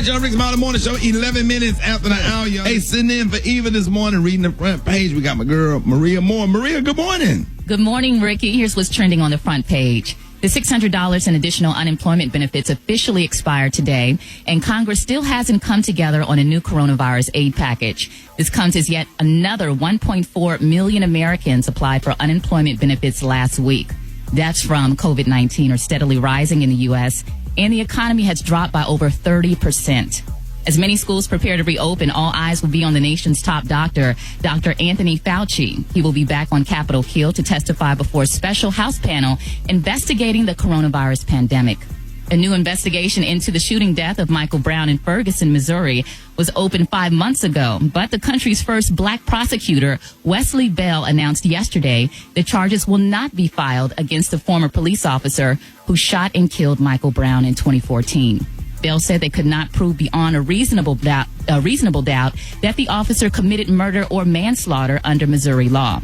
right, y'all. Rickey Smiley Morning Show, 11 minutes after the hour, y'all. Hey, sitting in for Eva this morning, reading the front page. We got my girl, Maria Moore. Maria, good morning. Good morning, Ricky. Here's what's trending on the front page. The $600 in additional unemployment benefits officially expired today, and Congress still hasn't come together on a new coronavirus aid package. This comes as yet another 1.4 million Americans applied for unemployment benefits last week. Deaths from COVID-19 are steadily rising in the U.S., and the economy has dropped by over 30%. As many schools prepare to reopen, all eyes will be on the nation's top doctor, Dr. Anthony Fauci. He will be back on Capitol Hill to testify before a special House panel investigating the coronavirus pandemic. A new investigation into the shooting death of Michael Brown in Ferguson, Missouri, was opened 5 months ago. But the country's first black prosecutor, Wesley Bell, announced yesterday that charges will not be filed against the former police officer who shot and killed Michael Brown in 2014. Bell said they could not prove beyond a reasonable doubt that the officer committed murder or manslaughter under Missouri law.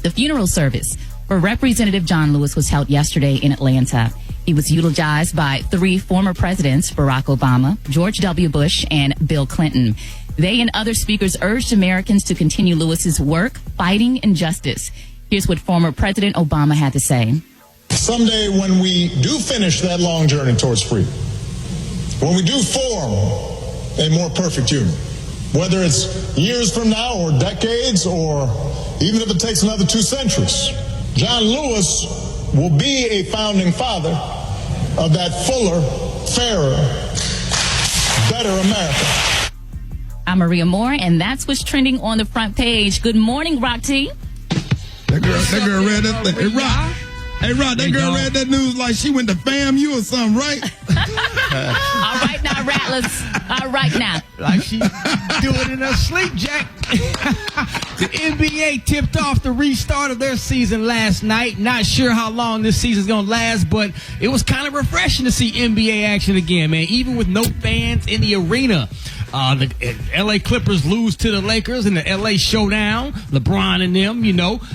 The funeral service for Representative John Lewis was held yesterday in Atlanta. He was eulogized by 3 former presidents, Barack Obama, George W. Bush, and Bill Clinton. They and other speakers urged Americans to continue Lewis's work fighting injustice. Here's what former President Obama had to say. Someday when we do finish that long journey towards freedom, when we do form a more perfect union, whether it's years from now or decades or even if it takes another 2 centuries, John Lewis will be a founding father of that fuller, fairer, better America. I'm Maria Moore, and that's what's trending on the front page. Good morning, Rock T. That girl read that thing. Hey, Rock, that girl read that news like she went to FAMU or something, right? All right now, Rattlers. All right now. Like she do it in her sleep, Jack. The NBA tipped off the restart of their season last night. Not sure how long this season's going to last, but it was kind of refreshing to see NBA action again, man, even with no fans in the arena. The L.A. Clippers lose to the Lakers in the L.A. showdown. LeBron and them,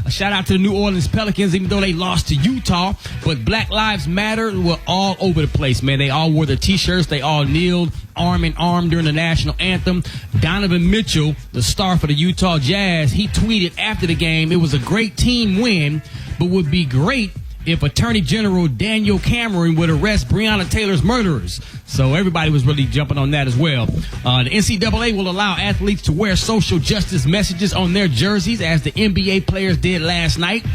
a shout out to the New Orleans Pelicans, even though they lost to Utah. But Black Lives Matter were all over the place, man. They all wore their T-shirts. They all kneeled arm in arm during the national anthem. Donovan Mitchell, the star for the Utah Jazz, he tweeted after the game, it was a great team win, but would be great if Attorney General Daniel Cameron would arrest Breonna Taylor's murderers. So everybody was really jumping on that as well. The NCAA will allow athletes to wear social justice messages on their jerseys, as the NBA players did last night.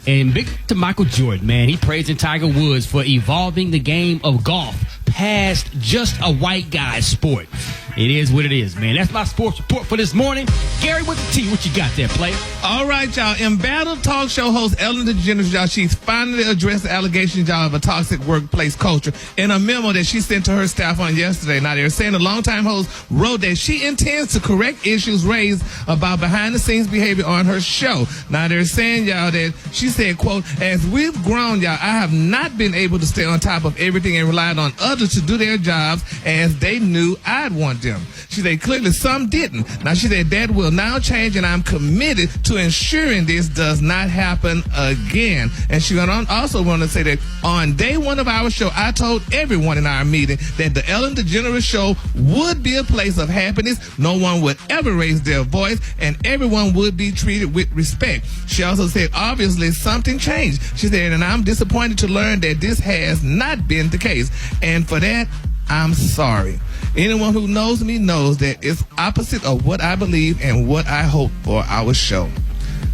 And big to Michael Jordan, man. He praised Tiger Woods for evolving the game of golf past just a white guy's sport. It is what it is, man. That's my sports report for this morning. Gary, with the T, what you got there, player? All right, y'all. Embattled talk show host Ellen DeGeneres, y'all, she's finally addressed the allegations, y'all, of a toxic workplace culture in a memo that she sent to her staff on yesterday. Now, they're saying the longtime host wrote that she intends to correct issues raised about behind-the-scenes behavior on her show. Now, they're saying, y'all, that she said, quote, as we've grown, y'all, I have not been able to stay on top of everything and relied on others to do their jobs as they knew I'd want them. She said, clearly some didn't. Now, she said, that will now change, and I'm committed to ensuring this does not happen again. And she also wanted to say that on day one of our show, I told everyone in our meeting that the Ellen DeGeneres show would be a place of happiness. No one would ever raise their voice, and everyone would be treated with respect. She also said, obviously, something changed. She said, and I'm disappointed to learn that this has not been the case. And for that, I'm sorry. Anyone who knows me knows that it's opposite of what I believe and what I hope for our show.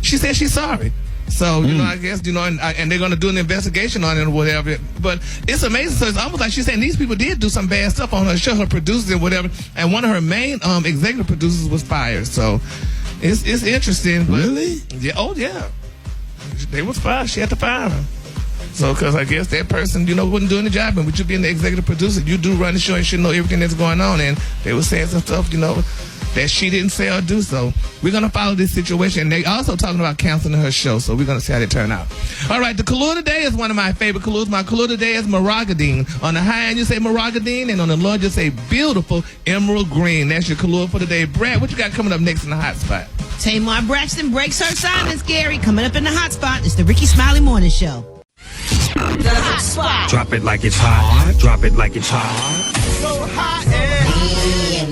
She said she's sorry. So, I guess, and they're going to do an investigation on it or whatever. But it's amazing. So it's almost like she's saying these people did do some bad stuff on her show, her producers and whatever. And one of her main executive producers was fired. So it's interesting. Really? Yeah. Oh, yeah. They was fired. She had to fire him. So, because I guess that person, wouldn't do any job. And with you being the executive producer, you do run the show and should know everything that's going on. And they were saying some stuff, that she didn't say or do. So, we're going to follow this situation. And they also talking about canceling her show. So, we're going to see how they turn out. All right, the color today is one of my favorite colors. My color today is Maragadine. On the high end, you say Maragadine. And on the low, you say beautiful emerald green. That's your color for today. Brad, what you got coming up next in the hot spot? Tamar Braxton breaks her silence, Gary. Coming up in the hot spot, it's the Rickey Smiley Morning Show. The hot spot. Drop it like it's hot. Drop it like it's hot. So hot and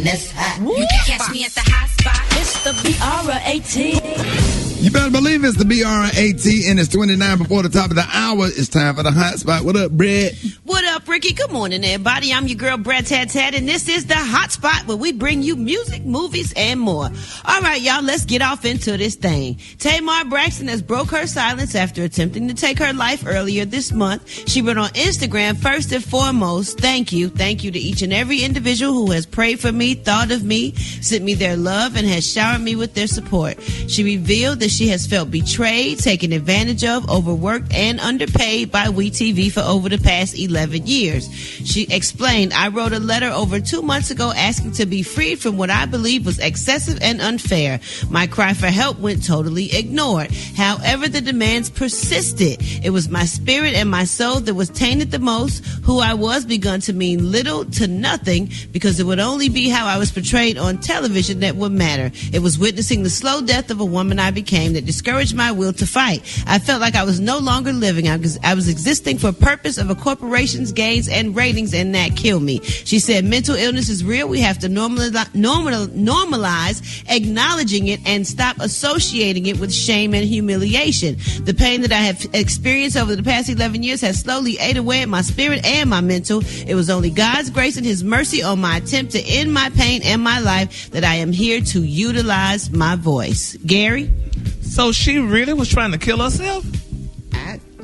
that's hot. You can catch me at the hot spot. It's the BR18. You better believe it's the BR18 and it's 29 before the top of the hour. It's time for the hot spot. What up, Brett? What up, Ricky? Good morning, everybody. I'm your girl, Brett Tat, and this is the hot spot where we bring you music, movies, and more. All right, y'all, let's get off into this thing. Tamar Braxton has broke her silence after attempting to take her life earlier this month. She wrote on Instagram, first and foremost, thank you to each and every individual who has prayed for me, thought of me, sent me their love, and has showered me with their support. She revealed that she has felt betrayed, taken advantage of, overworked, and underpaid by WeTV for over the past 11 years. She explained, I wrote a letter over 2 months ago asking to be freed from what I believe was excessive and unfair. My cry for help went totally ignored. However, the demands persisted. It was my spirit and my soul that was tainted the most. Who I was begun to mean little to nothing because it would only be how I was portrayed on television that would matter. It was witnessing the slow death of a woman I became that discouraged my will to fight. I felt like I was no longer living. I was existing for purpose of a corporation's gains and ratings, and that killed me. She said, mental illness is real. We have to normalize acknowledging it and stop associating it with shame and humiliation. The pain that I have experienced over the past 11 years has slowly ate away at my spirit and my mental. It was only God's grace and his mercy on my attempt to end my pain and my life that I am here to utilize my voice. Gary? So she really was trying to kill herself?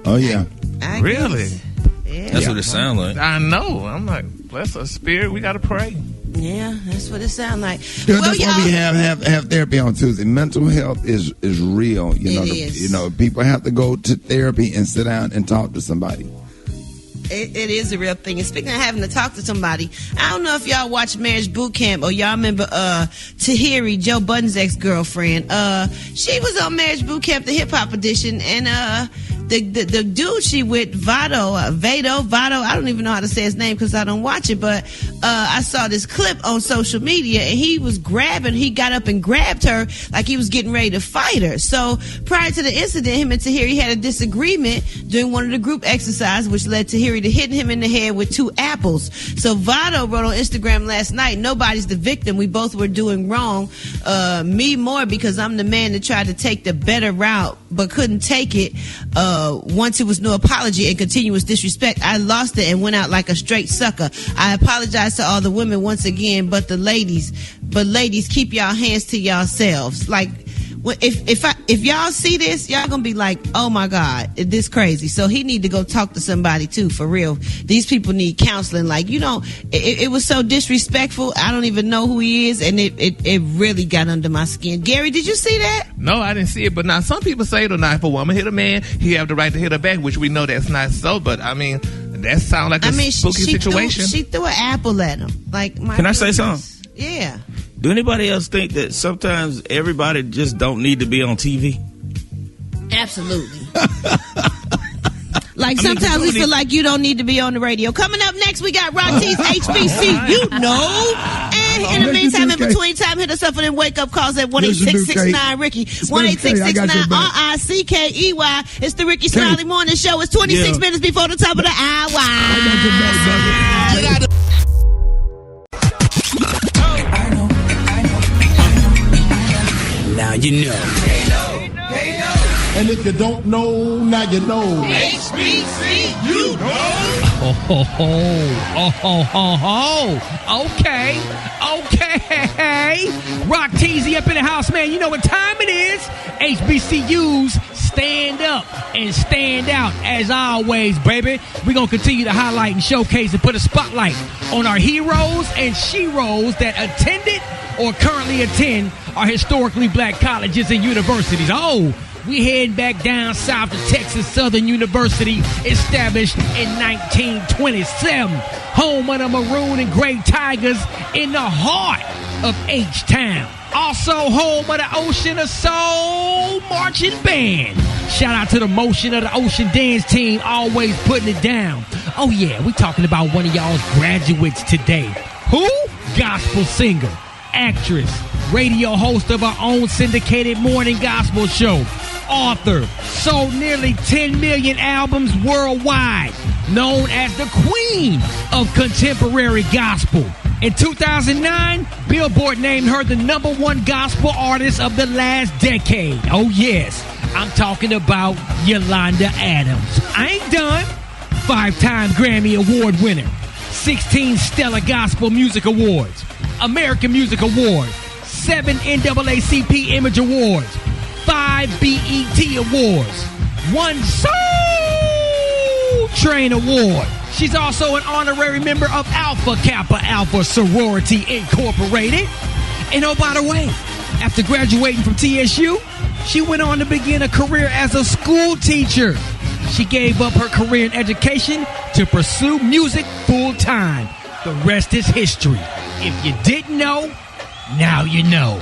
Oh, yeah. I Really? guess. Yeah. That's what it sounds like. I know. I'm like, bless her spirit. We got to pray. Yeah, that's what it sounds like. That's why we have therapy on Tuesday. Mental health is real. It is. People have to go to therapy and sit down and talk to somebody. It is a real thing. And speaking of having to talk to somebody, I don't know if y'all watch Marriage Boot Camp or y'all remember Tahiri, Joe Budden's ex-girlfriend. She was on Marriage Boot Camp, the hip-hop edition, and the dude she with, Vado, I don't even know how to say his name because I don't watch it, but I saw this clip on social media, and he got up and grabbed her like he was getting ready to fight her. So prior to the incident, him and Tahiri had a disagreement during one of the group exercises, which led Tahiri to hitting him in the head with 2 apples. So Vado wrote on Instagram last night, nobody's the victim. We both were doing wrong. Me more because I'm the man that tried to take the better route but couldn't take it. Once it was no apology and continuous disrespect, I lost it and went out like a straight sucker. I apologize to all the women once again, but ladies, keep y'all hands to yourselves. Like, if y'all see this, y'all gonna be like, oh my God, this crazy. So he need to go talk to somebody too, for real. These people need counseling. Like, it was so disrespectful. I don't even know who he is, and it really got under my skin. Gary, did you see that? No, I didn't see it. But now some people say, if a woman hit a man, he have the right to hit her back, which we know that's not so. But I mean, that sounds like a spooky situation. She threw an apple at him. Like, Can I say something? Yeah. Do anybody else think that sometimes everybody just don't need to be on TV? Absolutely. Sometimes we feel like you don't need to be on the radio. Coming up next, we got Rocky's HBC, And in the meantime, in between time, hit us up for them wake-up calls at 1-866-9-RICKY. 1-866-9-RICKEY. It's the Rickey Smiley Morning Show. It's 26 minutes before the top of the hour. Now you know. And if you don't know, now you know. HBC, you know. Okay. Rock Teasy up in the house, man. You know what time it is. HBCUs stand up and stand out as always, baby. We're going to continue to highlight and showcase and put a spotlight on our heroes and sheroes that attended or currently attend our historically black colleges and universities. We heading back down south to Texas Southern University, established in 1927, home of the Maroon and Gray Tigers in the heart of H-Town. Also home of the Ocean of Soul Marching Band. Shout out to the Motion of the Ocean Dance Team, always putting it down. Oh yeah, we talking about one of y'all's graduates today. Who? Gospel singer, actress, radio host of our own syndicated morning gospel show, author, sold nearly 10 million albums worldwide, known as the Queen of Contemporary Gospel. In 2009, Billboard named her the #1 gospel artist of the last decade. Oh, yes. I'm talking about Yolanda Adams. I ain't done. 5-time Grammy Award winner. 16 Stellar Gospel Music Awards. American Music Award. 7 NAACP Image Awards. 5 BET Awards. 1 Soul Train Award. She's also an honorary member of Alpha Kappa Alpha Sorority Incorporated. And oh, by the way, after graduating from TSU, she went on to begin a career as a school teacher. She gave up her career in education to pursue music full time. The rest is history. If you didn't know, now you know.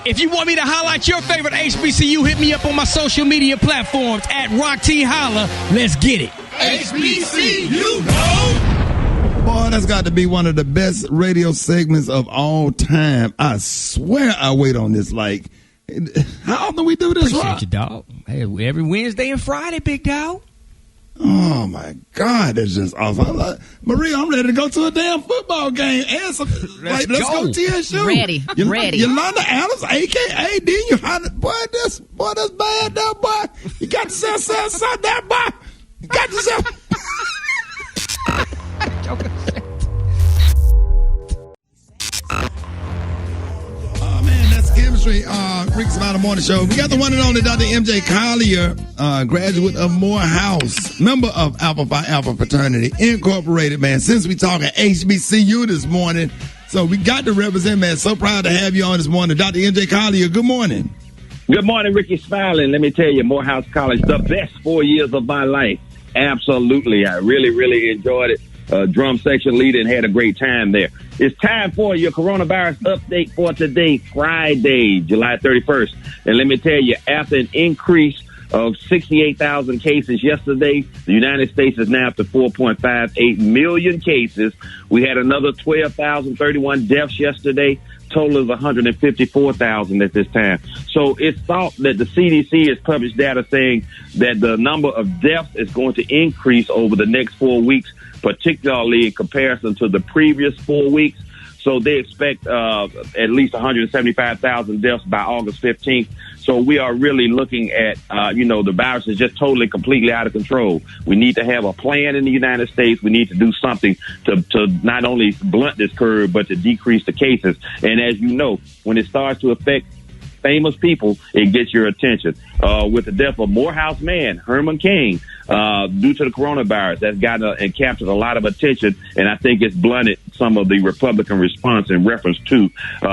If you want me to highlight your favorite HBCU, hit me up on my social media platforms at Rock T Holla. Let's get it. HBCU, boy, that's got to be one of the best radio segments of all time. I swear I wait on this like, how often we do this, Appreciate you, dog. Hey, every Wednesday and Friday, big dog. Oh, my God, that's just awesome. Maria, I'm ready to go to a damn football game. And some, let's go TSU. Ready. Yolanda Adams, a.k.a. D. Boy, that's bad, though, boy. You got to sell that, boy. You got to sell. Oh, man, that's chemistry. Rickey Smiley Morning Show. We got the one and only Dr. M.J. Collier, graduate of Morehouse, member of Alpha Phi Alpha Fraternity Incorporated, man. Since we talking HBCU this morning, so we got to represent, man. So proud to have you on this morning. Dr. M.J. Collier, good morning. Good morning, Rickey Smiley. Let me tell you, Morehouse College, the best 4 years of my life. Absolutely. I really, really enjoyed it. Drum section leader and had a great time there. It's time for your coronavirus update for today, Friday, July 31st. And let me tell you, after an increase of 68,000 cases yesterday, the United States is now up to 4.58 million cases. We had another 12,031 deaths yesterday. Total is 154,000 at this time. So it's thought that the CDC has published data saying that the number of deaths is going to increase over the next 4 weeks, particularly in comparison to the previous 4 weeks. So they expect at least 175,000 deaths by August 15th. So we are really looking at, the virus is just totally, completely out of control. We need to have a plan in the United States. We need to do something to not only blunt this curve, but to decrease the cases. And as you know, when it starts to affect famous people, it gets your attention. With the death of Morehouse man, Herman King, due to the coronavirus, that's gotten and captured a lot of attention, and I think it's blunted some of the Republican response in reference to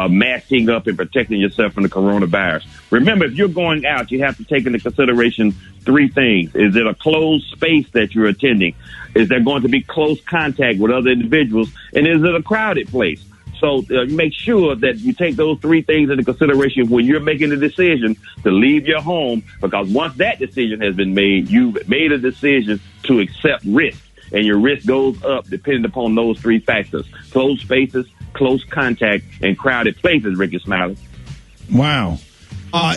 masking up and protecting yourself from the coronavirus. Remember, if you're going out, you have to take into consideration 3 things. Is it a closed space that you're attending? Is there going to be close contact with other individuals? And is it a crowded place? So make sure that you take those 3 things into consideration when you're making the decision to leave your home, because once that decision has been made, you've made a decision to accept risk, and your risk goes up depending upon those 3 factors: closed spaces, close contact, and crowded places, Rickey Smiley. Wow.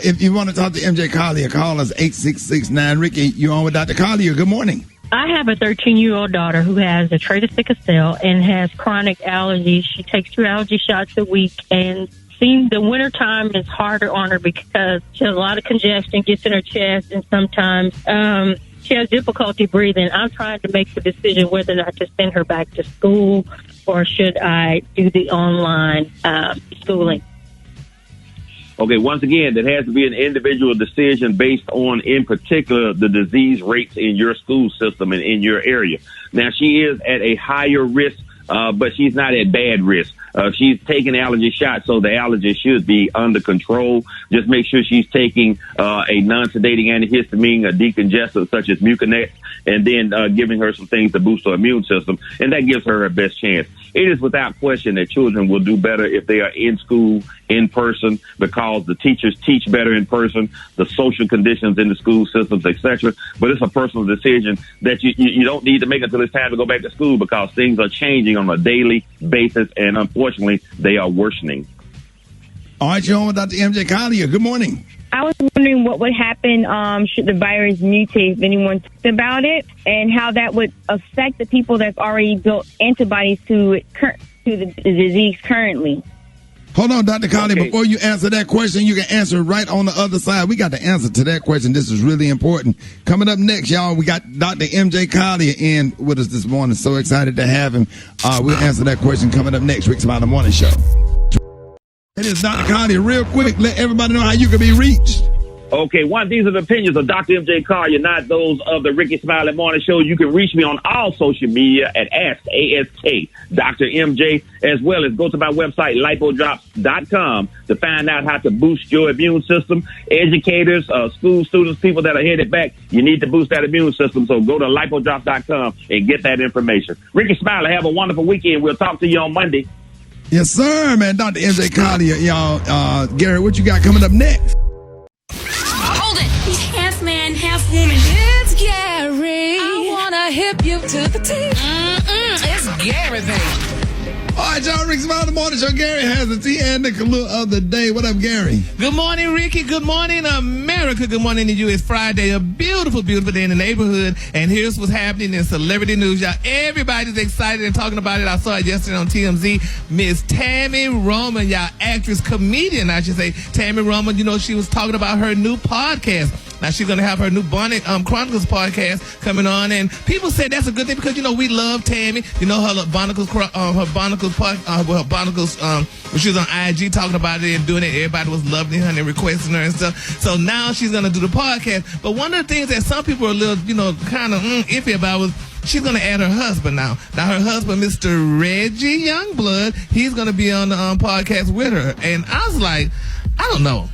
If you want to talk to MJ Collier, call us 8669. Rickey, you're on with Dr. Collier. Good morning. I have a 13-year-old daughter who has a trait of sickle cell and has chronic allergies. She takes 2 allergy shots a week, and seems the wintertime is harder on her because she has a lot of congestion, gets in her chest, and sometimes she has difficulty breathing. I'm trying to make the decision whether or not to send her back to school or should I do the online schooling. Okay, once again, that has to be an individual decision based on, in particular, the disease rates in your school system and in your area. Now, she is at a higher risk, but she's not at bad risk. She's taking allergy shots, so the allergy should be under control. Just make sure she's taking a non-sedating antihistamine, a decongestant such as Mucinex, and then giving her some things to boost her immune system, and that gives her her best chance. It is without question that children will do better if they are in school in person, because the teachers teach better in person, the social conditions in the school systems, etc. But it's a personal decision that you don't need to make until it's time to go back to school, because things are changing on a daily basis, and unfortunately, they are worsening. All right, you're on with Dr. MJ Collier. Good morning. I was wondering what would happen should the virus mutate, if anyone talked about it, and how that would affect the people that's already built antibodies to the disease currently. Hold on, Dr. Colley. Okay. Before you answer that question, you can answer it right on the other side. We got the answer to that question. This is really important. Coming up next, y'all, we got Dr. MJ Colley in with us this morning. So excited to have him. We'll answer that question coming up next. Rickey Smiley Morning Show. It is Dr. Colley. Real quick, let everybody know how you can be reached. Okay, these are the opinions of Dr. MJ Collier, not those of the Rickey Smiley Morning Show. You can reach me on all social media at ASK Dr. MJ, as well as go to my website, lipodrops.com, to find out how to boost your immune system. Educators, school students, people that are headed back, you need to boost that immune system. So go to lipodrops.com and get that information. Rickey Smiley, have a wonderful weekend. We'll talk to you on Monday. Yes, sir, man. Dr. MJ Collier, y'all. Gary, what you got coming up next? Hold it. He's half man, half woman. It's Gary. I wanna hip you to the teeth. It's Gary, baby. All right, y'all. Rickey Smiley Morning Show. Gary has the tea and the clue of the day. What up, Gary? Good morning, Ricky. Good morning, America. Good morning to you. It's Friday, a beautiful, beautiful day in the neighborhood. And here's what's happening in celebrity news, y'all. Everybody's excited and talking about it. I saw it yesterday on TMZ. Miss Tammy Roman, y'all, actress, comedian, I should say. Tammy Roman, you know, she was talking about her new podcast. Now she's gonna have her new Bonnet Chronicles podcast coming on, and people say that's a good thing because you know we love Tammy. You know her Barnacles, when she was on IG talking about it and doing it, everybody was loving her and requesting her and stuff. So now she's gonna do the podcast. But one of the things that some people are a little, you know, kind of iffy about was she's gonna add her husband now. Now her husband, Mr. Reggie Youngblood, he's gonna be on the podcast with her, and I was like, I don't know.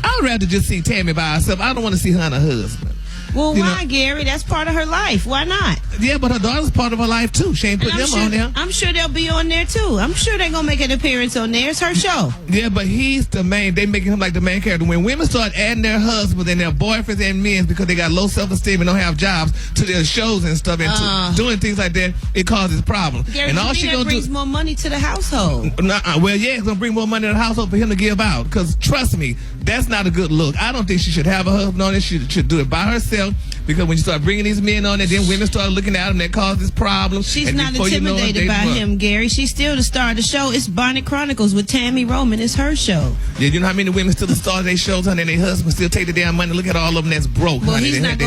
I would rather just see Tammy by herself. I don't want to see her and her husband. Well, why, Gary? That's part of her life. Why not? Yeah, but her daughter's part of her life, too. She ain't put them on there. I'm sure they'll be on there, too. I'm sure they're going to make an appearance on there. It's her show. Yeah, but he's the main. They making him like the main character. When women start adding their husbands and their boyfriends and men because they got low self-esteem and don't have jobs to their shows and stuff and to doing things like that, it causes problems. Gary, and all she gonna brings more money to the household. Well, yeah, it's going to bring more money to the household for him to give out. Because trust me, that's not a good look. I don't think she should have a husband on it. She should do it by herself. Because when you start bringing these men on there, then women start looking at them, that causes problems. She's not intimidated by him, Gary. She's still the star of the show. It's Bonnet Chronicles with Tammy Roman. It's her show. Yeah, you know how many women still the stars of their shows, honey, and their husbands still take the damn money. Look at all of them that's broke, well, honey. He's not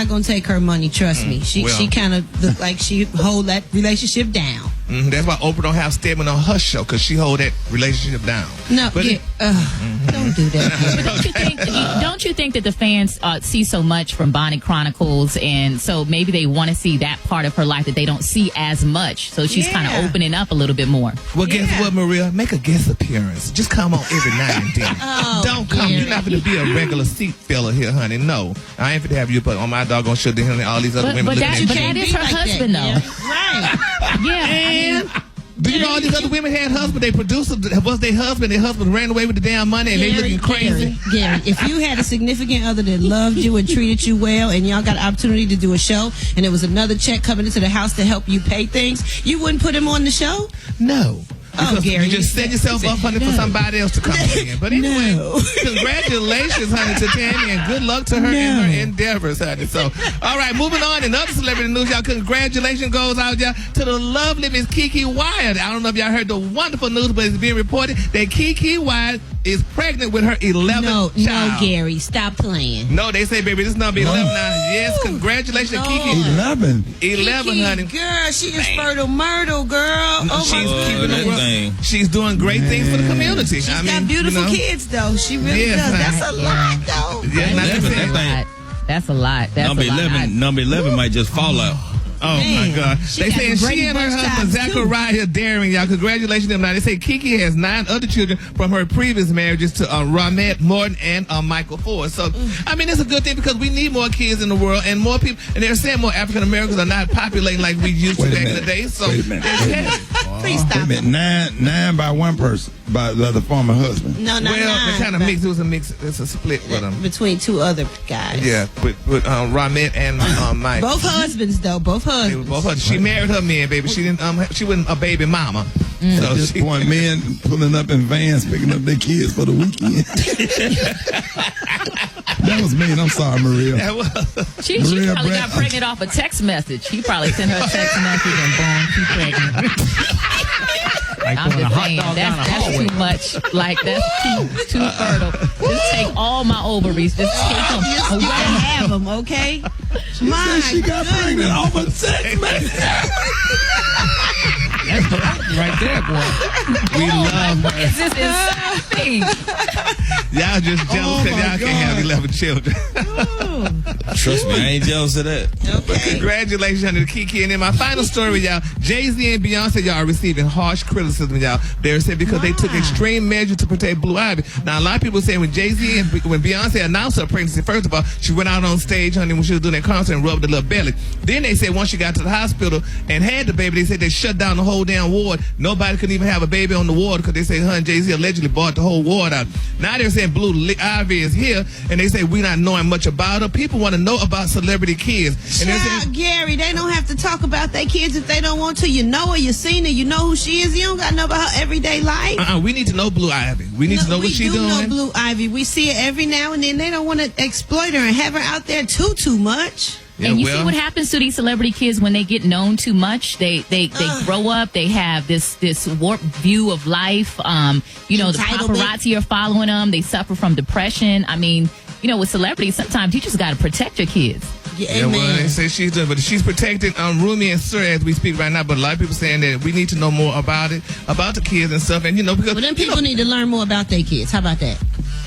going to take her money, trust me. She kind of look like she hold that relationship down. That's why Oprah don't have Stedman on her show, because she hold that relationship down. No, but don't do that. But don't you think that the fans see so much from Bonnet Chronicles, and so maybe they want to see that part of her life that they don't see as much, so she's kind of opening up a little bit more. Well, guess what, Maria? Make a guest appearance. Just come on every now and then. Don't come. You're not going to be a regular seat filler here, honey. No. I ain't going to have you put on my doggone show to him and all these other women. But that is her husband, though. Right. Yeah. And do you know all these other women had husbands? They produced was their husband. Their husband ran away with the damn money, and they looking crazy. Gary, if you had a significant other that loved you and treated you well, and y'all got an opportunity to do a show, and there was another check coming into the house to help you pay things, you wouldn't put him on the show? No. Because Gary, you just set yourself up, honey, for somebody else to come in. But anyway, congratulations, honey, to Tammy, and good luck to her in her endeavors, honey. So, all right, moving on. In other celebrity news, y'all, congratulations goes out, y'all, to the lovely Miss Keke Wyatt. I don't know if y'all heard the wonderful news, but it's being reported that Keke Wyatt is pregnant with her 11th child. No, Gary, stop playing. No, they say, baby, this number 11 now. Yes, congratulations, Keke. 11, Keke, honey. Girl, she is fertile myrtle, girl. No, she's keeping the world. She's doing great things for the community. She's got beautiful kids, though. She really does. That's a lot, though. Yeah, that's a lot. Number 11 might just fall out. Oh, my God. They saying she and her husband, Zachariah Daring, y'all, congratulations to them. Now, they say Keke has 9 other children from her previous marriages to Ramette Morton and Michael Ford. So, I mean, it's a good thing because we need more kids in the world and more people. And they're saying more African Americans are not populating like we used to back in the day. So, wait a minute. Please stop. Wait a minute. 9 by one person, by the other former husband. No, not well, 9. They kind of mixed. It was a mix. It's a split with them. Between 2 other guys. Yeah, with Ramette and Mike. Both husbands, though. Both husbands. She married her man, baby. She didn't. She wasn't a baby mama. At this point, men pulling up in vans, picking up their kids for the weekend. That was mean. I'm sorry, Maria. She probably got pregnant off a text message. He probably sent her a text message and boom, she's pregnant. I'm just saying, that's too much. Like, that's too fertile. Just take all my ovaries. Just take them. You gotta have them, okay? She got pregnant off a text message. That's right there, boy. We love her. It's just insane. Y'all just jealous because y'all can't have 11 children. Trust me, I ain't jealous of that. But congratulations on the Kiki. And then my final story, y'all. Jay-Z and Beyonce, y'all, are receiving harsh criticism, y'all. They're saying because they took extreme measures to protect Blue Ivy. Now, a lot of people say when Jay-Z and when Beyonce announced her pregnancy, first of all, she went out on stage, honey, when she was doing that concert and rubbed her little belly. Then they said once she got to the hospital and had the baby, they said they shut down the whole damn ward. Nobody could even have a baby on the ward because they say her and Jay-Z allegedly bought the whole ward out. Now they're saying Blue Ivy is here, and they say we're not knowing much about her. People want to know about celebrity kids. And Child, Gary, they don't have to talk about their kids if they don't want to. You know her, you seen her, you know who she is. You don't got to know about her everyday life. We need to know Blue Ivy. We need to know what she's doing. We do know Blue Ivy. We see her every now and then. They don't want to exploit her and have her out there too much. Yeah, and you see what happens to these celebrity kids when they get known too much. They grow up. They have this warped view of life. The paparazzi are following them. They suffer from depression. I mean, with celebrities, sometimes you just got to protect your kids. Yeah, well, they say she's doing, but she's protecting Rumi and Sir as we speak right now. But a lot of people saying that we need to know more about it, about the kids and stuff. And because them people need to learn more about their kids. How about that?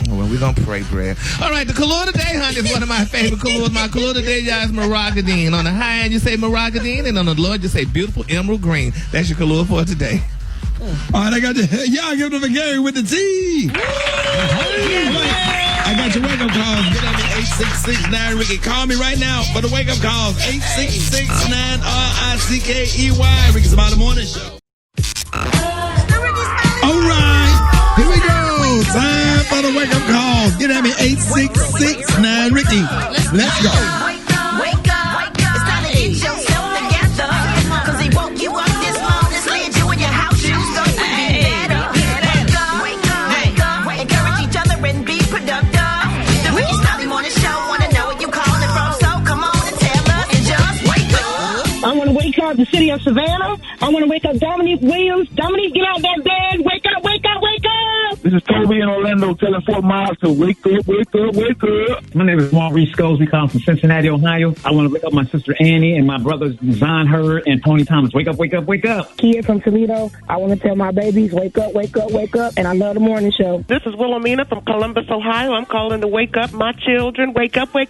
Well, we're gonna pray, Brad. All right, the color today, honey, is one of my favorite colors. My color today, y'all, is Maragadine. On the high end, you say Maragadine, and on the low end, you say beautiful emerald green. That's your color for today. All right, y'all give them a Gary with the T. I got your wake-up calls. Get on me 866-9 Ricky. Call me right now for the wake-up calls. 866-9-RICKEY. Ricky Smiley Morning Show. All right, here we go. Time for the wake-up calls. Get at me 866-9 Ricky. Let's go. Wake up. It's time to get yourself together. Cause he woke you up this morning, slid you in your house shoes. So you better wake up. Encourage each other and be productive. The Ricky Smiley Morning Show. Wanna know where you calling from? So come on and tell us and just wake up. I want to wake up the city of Savannah. I want to wake up Dominique Williams. Dominique, get out that bed. Wake up. This is Toby in Orlando telling Fort Myers to wake up. My name is Maurice Scholes. We come from Cincinnati, Ohio. I want to wake up my sister Annie and my brothers Zon Hurd and Tony Thomas. Wake up. Kid from Toledo. I want to tell my babies, wake up. And I love the morning show. This is Wilhelmina from Columbus, Ohio. I'm calling to wake up my children. Wake up. This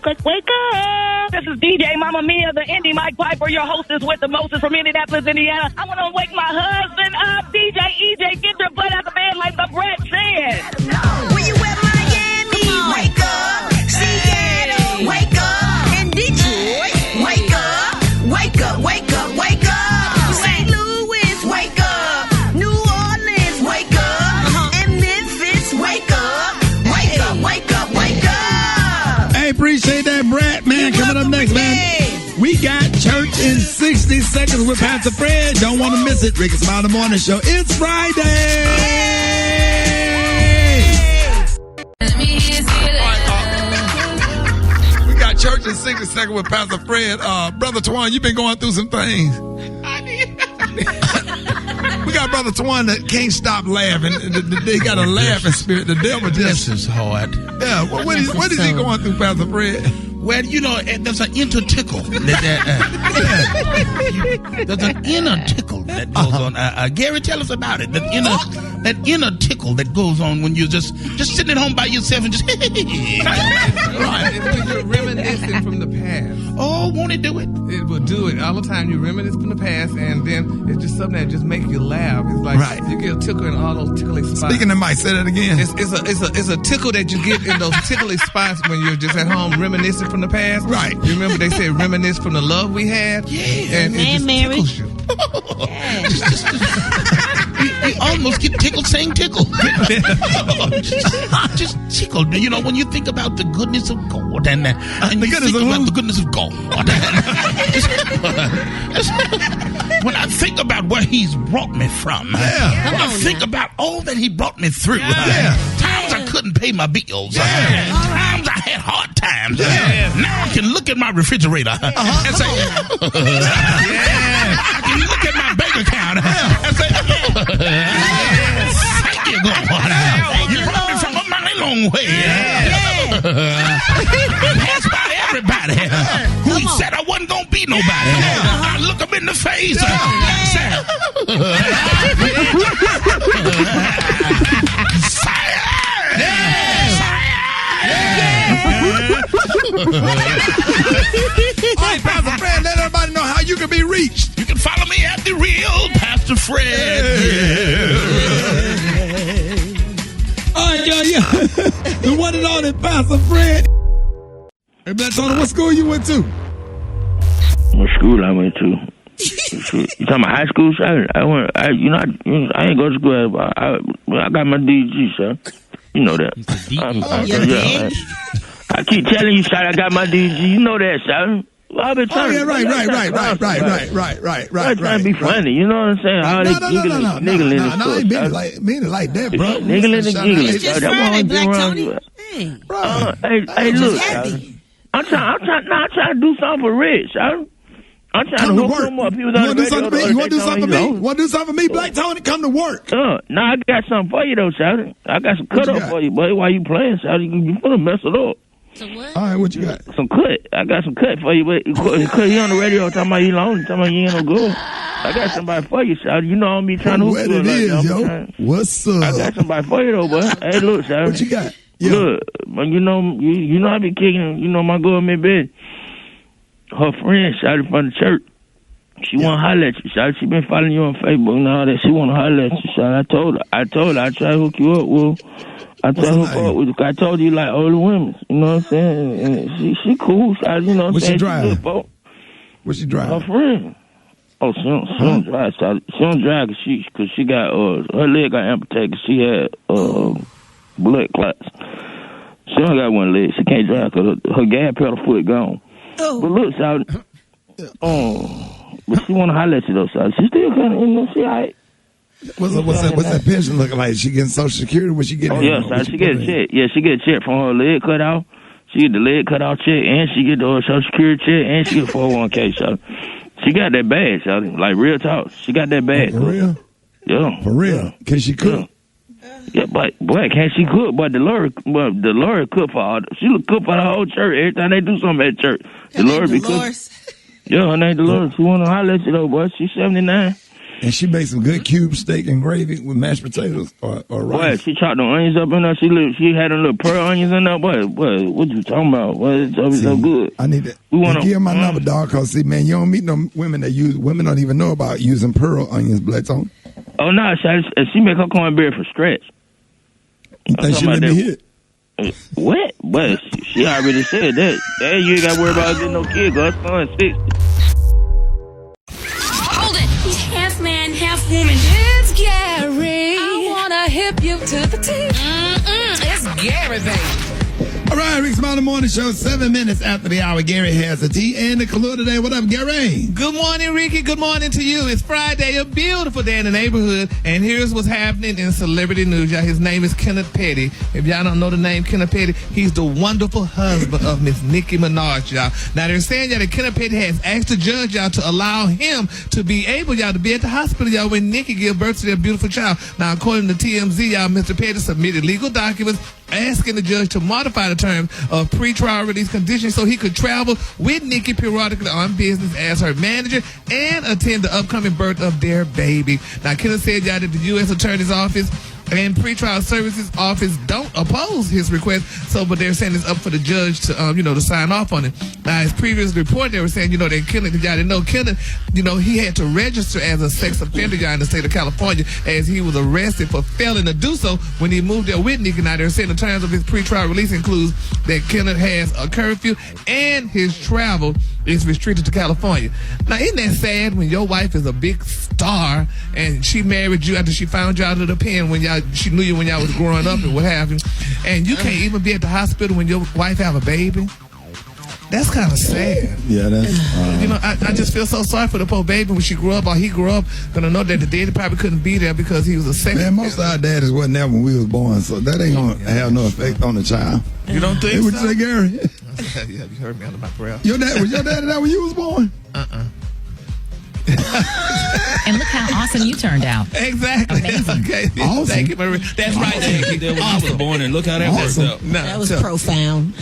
is DJ Mama Mia, the Indie Mike Piper, your hostess with the Moses from Indianapolis, Indiana. I want to wake my husband up. DJ EJ, get your butt out the bed like the Brett said. When you at Miami, wake up. Seattle, wake up. In Detroit, wake up. St. Louis, wake up. New Orleans, wake up. And Memphis, wake up. Wake up. Hey, appreciate that, Brad, man. Coming up next, man. We got church in 60 seconds with Pastor Fred. Don't want to miss it. Rickey Smiley Morning Show. It's Friday. We got church in 60 seconds with Pastor Fred. Brother Twan, you've been going through some things. We got Brother Twan that can't stop laughing. They got a laughing spirit. The devil just... This is hard. Yeah, what is he going through, Pastor Fred? Well, there's an inner tickle. There's an inner tickle that goes on. Gary, tell us about it. That inner tickle that goes on when you're just sitting at home by yourself and just... Right. It's when you're reminiscing from the past. Oh, won't it do it? It will do it all the time. You reminisce from the past, and then it's just something that just makes you laugh. It's like you get a tickle in all those tickly spots. Speaking of Mike, say that again. It's a tickle that you get in those tickly spots when you're just at home reminiscing from the past. Right. You remember they said reminisce from the love we had? Yeah. And it just tickles you. You almost get tickled saying tickle. Just tickled. When you think about the goodness of God and the goodness of the goodness of God. when I think about where he's brought me from, when I think about all that he brought me through, times I couldn't pay my bills, times I had hard times. Now I can look at my refrigerator and say, I can look at my bank account and say, thank you, God. You brought me from a mighty long way. Passed by everybody who said I wasn't going to be nobody. I look them in the face and say, All right, Pastor Fred, let everybody know how you can be reached. You can follow me at The Real Pastor Fred. All right, y'all, the one and only Pastor Fred. Hey, Blackstone, what school you went to? What school I went to? You talking about high school, sir? I ain't go to school. I got my DG, sir. You know that. I keep telling you, sir, I got my DG. You know that, sir. Well, I've been trying right. Trying to be funny, you know what I'm saying? No, I ain't mean it like that, bro. Niggling and giggling. It's just Friday, Black Tony. Hey, look, I'm trying to do something for Rich, sir. I'm trying to hook him up. He was on the radio. You want to do something for me? Want to do something for me, Black Tony? Come to work. I got something for you, though, sir. I got some cut up for you, buddy. While you playing, sir, you finna mess it up. So what? All right, what you got? Some cut. I got some cut for you, but because you on the radio talking about you lonely, talking about you ain't no good. I got somebody for you, sir. You know I'm be trying to hook you up. Yo. What's up? I got somebody for you, though, boy. Hey, look, sir. What you got? Look, you know I be kicking, my girl, Miss Betty. Her friend shouted from the church. She want to holler at you, shawty. She been following you on Facebook and all that. She want to holler at you, shawty. I told her I try to hook you up. Well, I told you like older women. You know what I'm saying? And she cool, shawty. You know what I'm saying? What's she driving? Her friend. Oh, she don't drive, shawty. She don't drive because she got her leg got amputated. Cause she had blood clots. She don't got one leg. She can't drive because her gas pedal foot gone. Oh. But look, shawty. But she want to holler at you, though, so she still kind of, she all right. What's that pension looking like? She getting Social Security? What she getting? Oh, yeah, so she get a check. Yeah, she get a check from her leg cut off. She get the leg cut off check, and she get the Social Security check, and she get a 401k, so she got that bag, so like real talk. She got that bag. For real? Yeah. For real? Can she cook? Yeah, but boy, can't she cook? But the Lord cook for all. She cook for the whole church. Every time they do something at church, the Lord be cooking. Yeah, her name Dolores. She want to holler at you, though, boy. She's 79. And she makes some good cube steak and gravy with mashed potatoes or rice. Boy, she chopped the onions up in there. She had them little pearl onions in there. Boy, what you talking about? Boy, it's so good. I need that. Give her my number, dog, because, see, man, you don't meet no women women don't even know about using pearl onions, Blackstone. Oh, no, she make her cornbread from scratch. You think she let me hit? What? But she already said that. Hey, you ain't got to worry about getting no kid, girl. Her son's 60. Hold it. He's half man, half woman. It's Gary. I want to hip you to the teeth. It's Gary, baby. All right, Rickey Smiley Morning Show, 7 minutes after the hour. Gary has the tea and the Kahlua today. What up, Gary? Good morning, Ricky. Good morning to you. It's Friday, a beautiful day in the neighborhood, and here's what's happening in celebrity news, y'all. His name is Kenneth Petty. If y'all don't know the name Kenneth Petty, he's the wonderful husband of Miss Nicki Minaj, y'all. Now, they're saying, y'all, that Kenneth Petty has asked the judge, y'all, to allow him to be able, y'all, to be at the hospital, y'all, when Nicki gave birth to their beautiful child. Now, according to TMZ, y'all, Mr. Petty submitted legal documents asking the judge to modify the terms of pretrial release conditions so he could travel with Nicki periodically on business as her manager and attend the upcoming birth of their baby. Now, Kenneth said, y'all, that the U.S. Attorney's Office and pretrial services office don't oppose his request, but they're saying it's up for the judge to, to sign off on it. Now, as previously reported, they were saying, that Kenneth, y'all didn't know Kenneth, he had to register as a sex offender, y'all, in the state of California, as he was arrested for failing to do so when he moved there with Nicki. Now, they're saying the terms of his pretrial release includes that Kenneth has a curfew and his travel is restricted to California. Now, isn't that sad when your wife is a big star and she married you after she found you out of the pen when she knew you when y'all was growing up and what have you, and you can't even be at the hospital when your wife have a baby? That's kind of sad. Yeah, that's. You know, I just feel so sorry for the poor baby when she grew up, or he grew up, gonna know that the daddy probably couldn't be there because he was a sex. Man, most of our daddies wasn't there when we was born, so that ain't gonna have no effect on the child. You don't think Hey, what so? you say, Gary? Yeah, you heard me under my breath. Was your daddy there when you was born? And look how awesome you turned out. Exactly. Amazing. Okay. Awesome. Thank you, Maria. That's right. Thank you. When I was born, and look how that worked out. No, That was so- profound.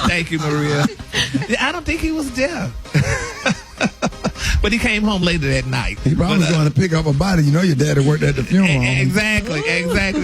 Thank you, Maria. Yeah, I don't think he was there. But he came home later that night. He probably was going to pick up a body. You know your daddy worked at the funeral home. Exactly.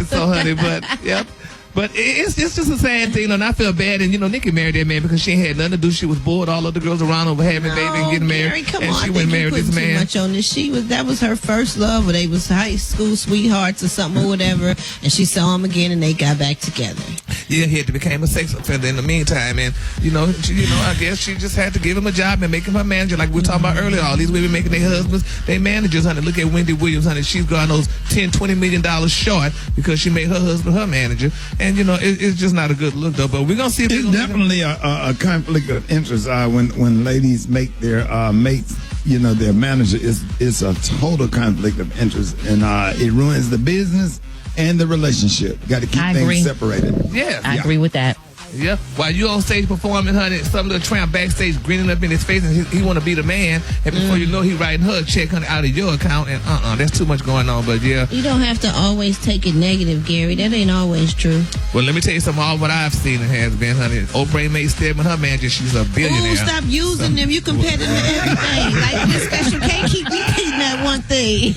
So, honey, but, yep. But it's just a sad thing, and I feel bad. And, Nikki married that man because she had nothing to do. She was bored. All of the girls around her were having baby and getting married. Gary, come and on. she I went think you married this putting too man. much on this. That was her first love, or they was high school sweethearts or something or whatever. And she saw him again, and they got back together. Yeah, he had to become a sex offender in the meantime, and I guess she just had to give him a job and make him her manager, like we were talking about earlier. All these women making their husbands their managers, honey. Look at Wendy Williams, honey. She's got those $10-20 million short because she made her husband her manager, and it's just not a good look though. But we're gonna see if It's definitely a conflict of interest when ladies make their mates, their manager. It's a total conflict of interest, and it ruins the business and the relationship. Got to keep I things agree. separated. Yeah, I agree with that. Yeah, while you on stage performing, honey, some little tramp backstage grinning up in his face, and he want to be the man. And before you know, he writing her a check, honey, out of your account, and that's too much going on. But yeah, You don't have to always take it negative, Gary. That ain't always true. well, let me tell you something. All what I've seen it has been, honey. Oprah ain't made Stedman her manager. She's a billionaire. Oh, stop using them. You compare them to everything. Like this special can't keep repeating that one thing.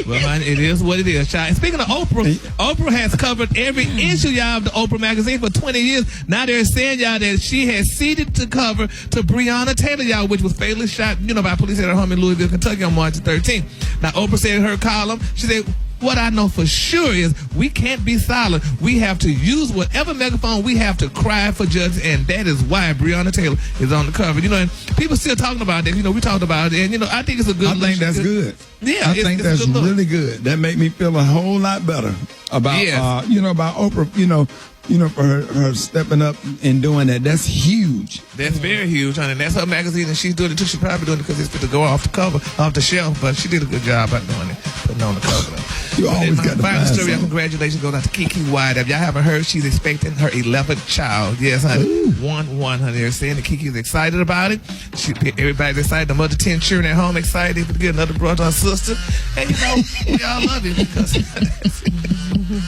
Well, honey, it is what it is, child. And speaking of Oprah, Oprah has covered every issue, y'all, of the Oprah magazine for 20 years. Now they're saying, y'all, that she has ceded to cover to Breonna Taylor, y'all, which was fatally shot, by police at her home in Louisville, Kentucky on March 13th. Now, Oprah said in her column, she said, what I know for sure is we can't be silent. We have to use whatever megaphone we have to cry for justice, and that is why Breonna Taylor is on the cover. And people still talking about that. We talked about it, and I think it's a good. I think that's good. Yeah, I think that's really good. That made me feel a whole lot better about about Oprah. For her stepping up and doing that. That's huge. That's very huge, honey. That's her magazine, and she's doing it too. She's probably doing it because it's fit to go off the cover, off the shelf. But she did a good job at doing it, putting it on the cover. You always got to final find story. something. Congratulations goes out to Kiki Wide. If y'all haven't heard, she's expecting her 11th child. Yes, honey. Ooh. 1-1, honey. They're saying that Kiki's excited about it. Everybody's excited. The mother 10 children at home excited to get another brother or sister. And we all love it because.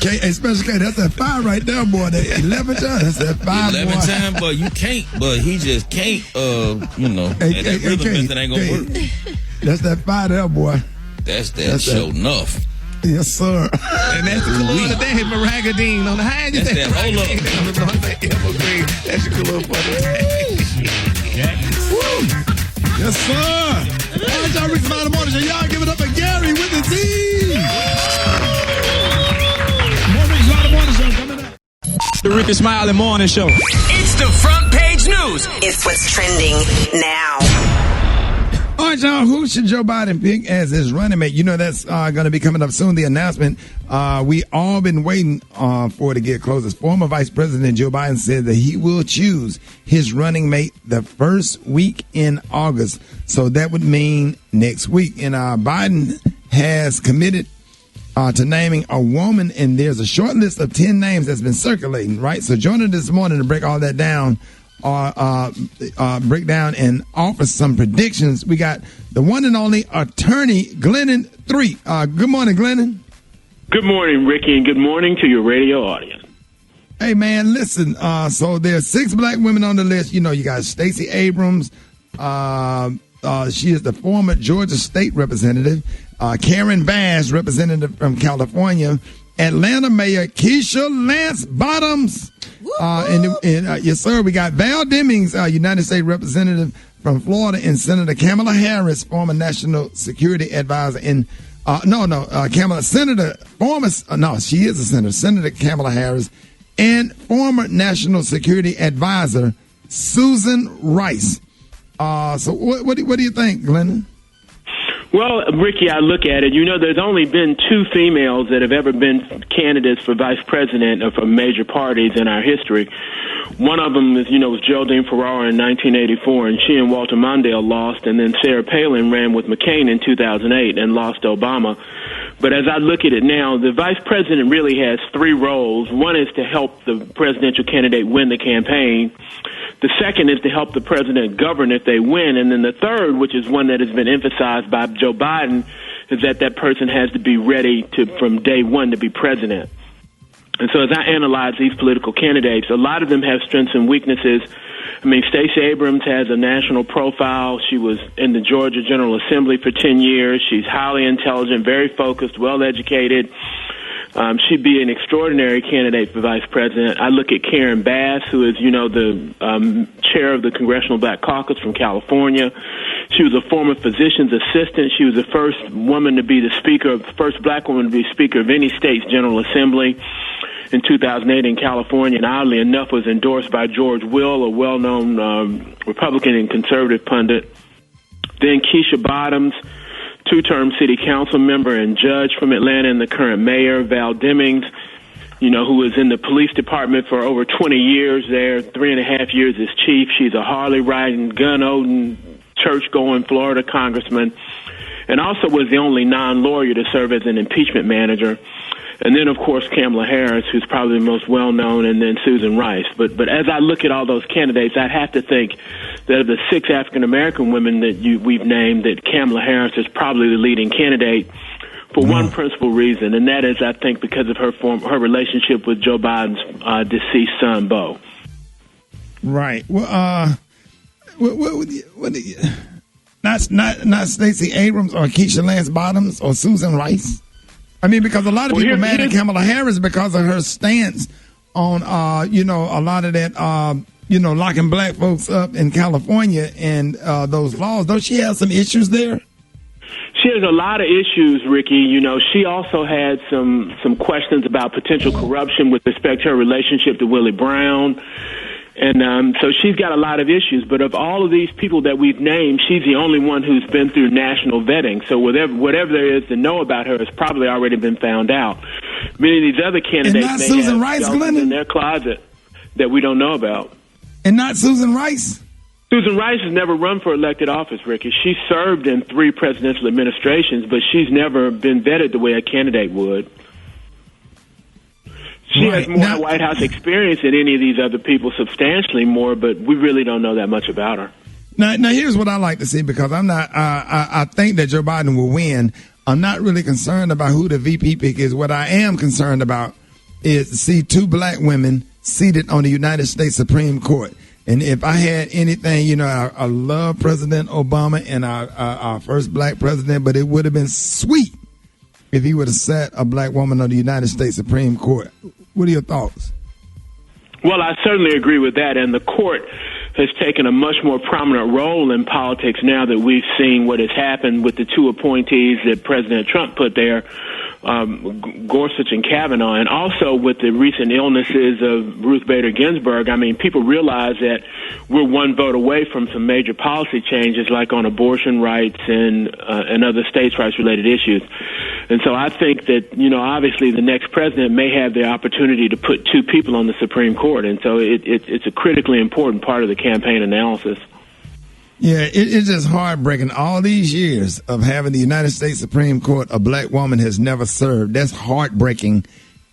Hey, Special K, that's that 5 right there, boy. That 11 times. That's that 5, 11 boy. times, but you can't. But he just can't. That rhythm method ain't gonna work. That's that 5 there, boy. That's show enough. Yes, sir. And that's the color of the day, Maragadine on the high. That's that hold up. That's your color for the day. Yes, sir. All right, y'all, Rickey Smiley Morning Show. Y'all give it up for Gary with the T. More Rickey Smiley Morning Show coming up. The Rickey Smiley Morning Show. It's the front page news. It's what's trending now. All right, y'all, who should Joe Biden pick as his running mate? That's going to be coming up soon, the announcement. We all been waiting for it to get closest. Former Vice President Joe Biden said that he will choose his running mate the first week in August. So that would mean next week. And Biden has committed to naming a woman, and there's a short list of 10 names that's been circulating, right? So joining this morning to break all that down, break down and offer some predictions. We got the one and only attorney Glennon 3. Good morning, Glennon. Good morning, Ricky, and good morning to your radio audience. Hey, man, listen. So there's 6 black women on the list. You got Stacey Abrams. She is the former Georgia state representative. Karen Bass, representative from California. Atlanta Mayor Keisha Lance Bottoms. Yes, sir, we got Val Demings, United States Representative from Florida, and Senator Kamala Harris, former National Security Advisor. She is a senator, Senator Kamala Harris, and former National Security Advisor Susan Rice. So what do you think, Glennon? Well, Ricky, I look at it, there's only been 2 females that have ever been candidates for vice president of major parties in our history. One of them is, was Geraldine Ferrara in 1984, and she and Walter Mondale lost, and then Sarah Palin ran with McCain in 2008 and lost to Obama. But as I look at it now, the vice president really has 3 roles. One is to help the presidential candidate win the campaign. The second is to help the president govern if they win. And then the third, which is one that has been emphasized by Joe Biden, is that person has to be ready from day one to be president. And so as I analyze these political candidates, a lot of them have strengths and weaknesses. I mean, Stacey Abrams has a national profile. She was in the Georgia General Assembly for 10 years. She's highly intelligent, very focused, well-educated. She'd be an extraordinary candidate for vice president. I look at Karen Bass, who is, the chair of the Congressional Black Caucus from California. She was a former physician's assistant. She was the first woman to be first black woman to be speaker of any state's General Assembly in 2008 in California, and oddly enough was endorsed by George Will, a well-known Republican and conservative pundit. Then Keisha Bottoms, 2-term city council member and judge from Atlanta, and the current mayor, Val Demings, who was in the police department for over 20 years there, 3.5 years as chief. She's a Harley-riding, gun-owning, church-going Florida congressman, and also was the only non-lawyer to serve as an impeachment manager. And then, of course, Kamala Harris, who's probably the most well-known, and then Susan Rice. But as I look at all those candidates, I'd have to think that of the 6 African-American women that we've named, that Kamala Harris is probably the leading candidate for one principal reason, and that is, I think, because of her relationship with Joe Biden's deceased son, Beau. Right. Well, not Stacey Abrams or Keisha Lance Bottoms or Susan Rice? I mean, because a lot of people mad at Kamala Harris because of her stance on, a lot of that, locking black folks up in California and those laws. Don't she have some issues there? She has a lot of issues, Ricky. She also had some questions about potential corruption with respect to her relationship to Willie Brown. And so she's got a lot of issues. But of all of these people that we've named, she's the only one who's been through national vetting. So whatever there is to know about her has probably already been found out. Many of these other candidates may Susan have Rice, skeletons in their closet that we don't know about. And not Susan Rice? Susan Rice has never run for elected office, Ricky. She served in 3 presidential administrations, but she's never been vetted the way a candidate would. She has more White House experience than any of these other people, substantially more, but we really don't know that much about her. Now here's what I like to see, because I'm not. I think that Joe Biden will win. I'm not really concerned about who the VP pick is. What I am concerned about is to see 2 black women seated on the United States Supreme Court. And if I had anything, I love President Obama and our first black president, but it would have been sweet if he would have sat a black woman on the United States Supreme Court. What are your thoughts? Well, I certainly agree with that. And the court has taken a much more prominent role in politics now that we've seen what has happened with the 2 appointees that President Trump put there, Gorsuch and Kavanaugh, and also with the recent illnesses of Ruth Bader Ginsburg. I mean, people realize that we're 1 vote away from some major policy changes, like on abortion rights and other states' rights-related issues. And so I think that, obviously the next president may have the opportunity to put 2 people on the Supreme Court. And so it's a critically important part of the campaign analysis. Yeah, it's just heartbreaking. All these years of having the United States Supreme Court, a black woman has never served. That's heartbreaking.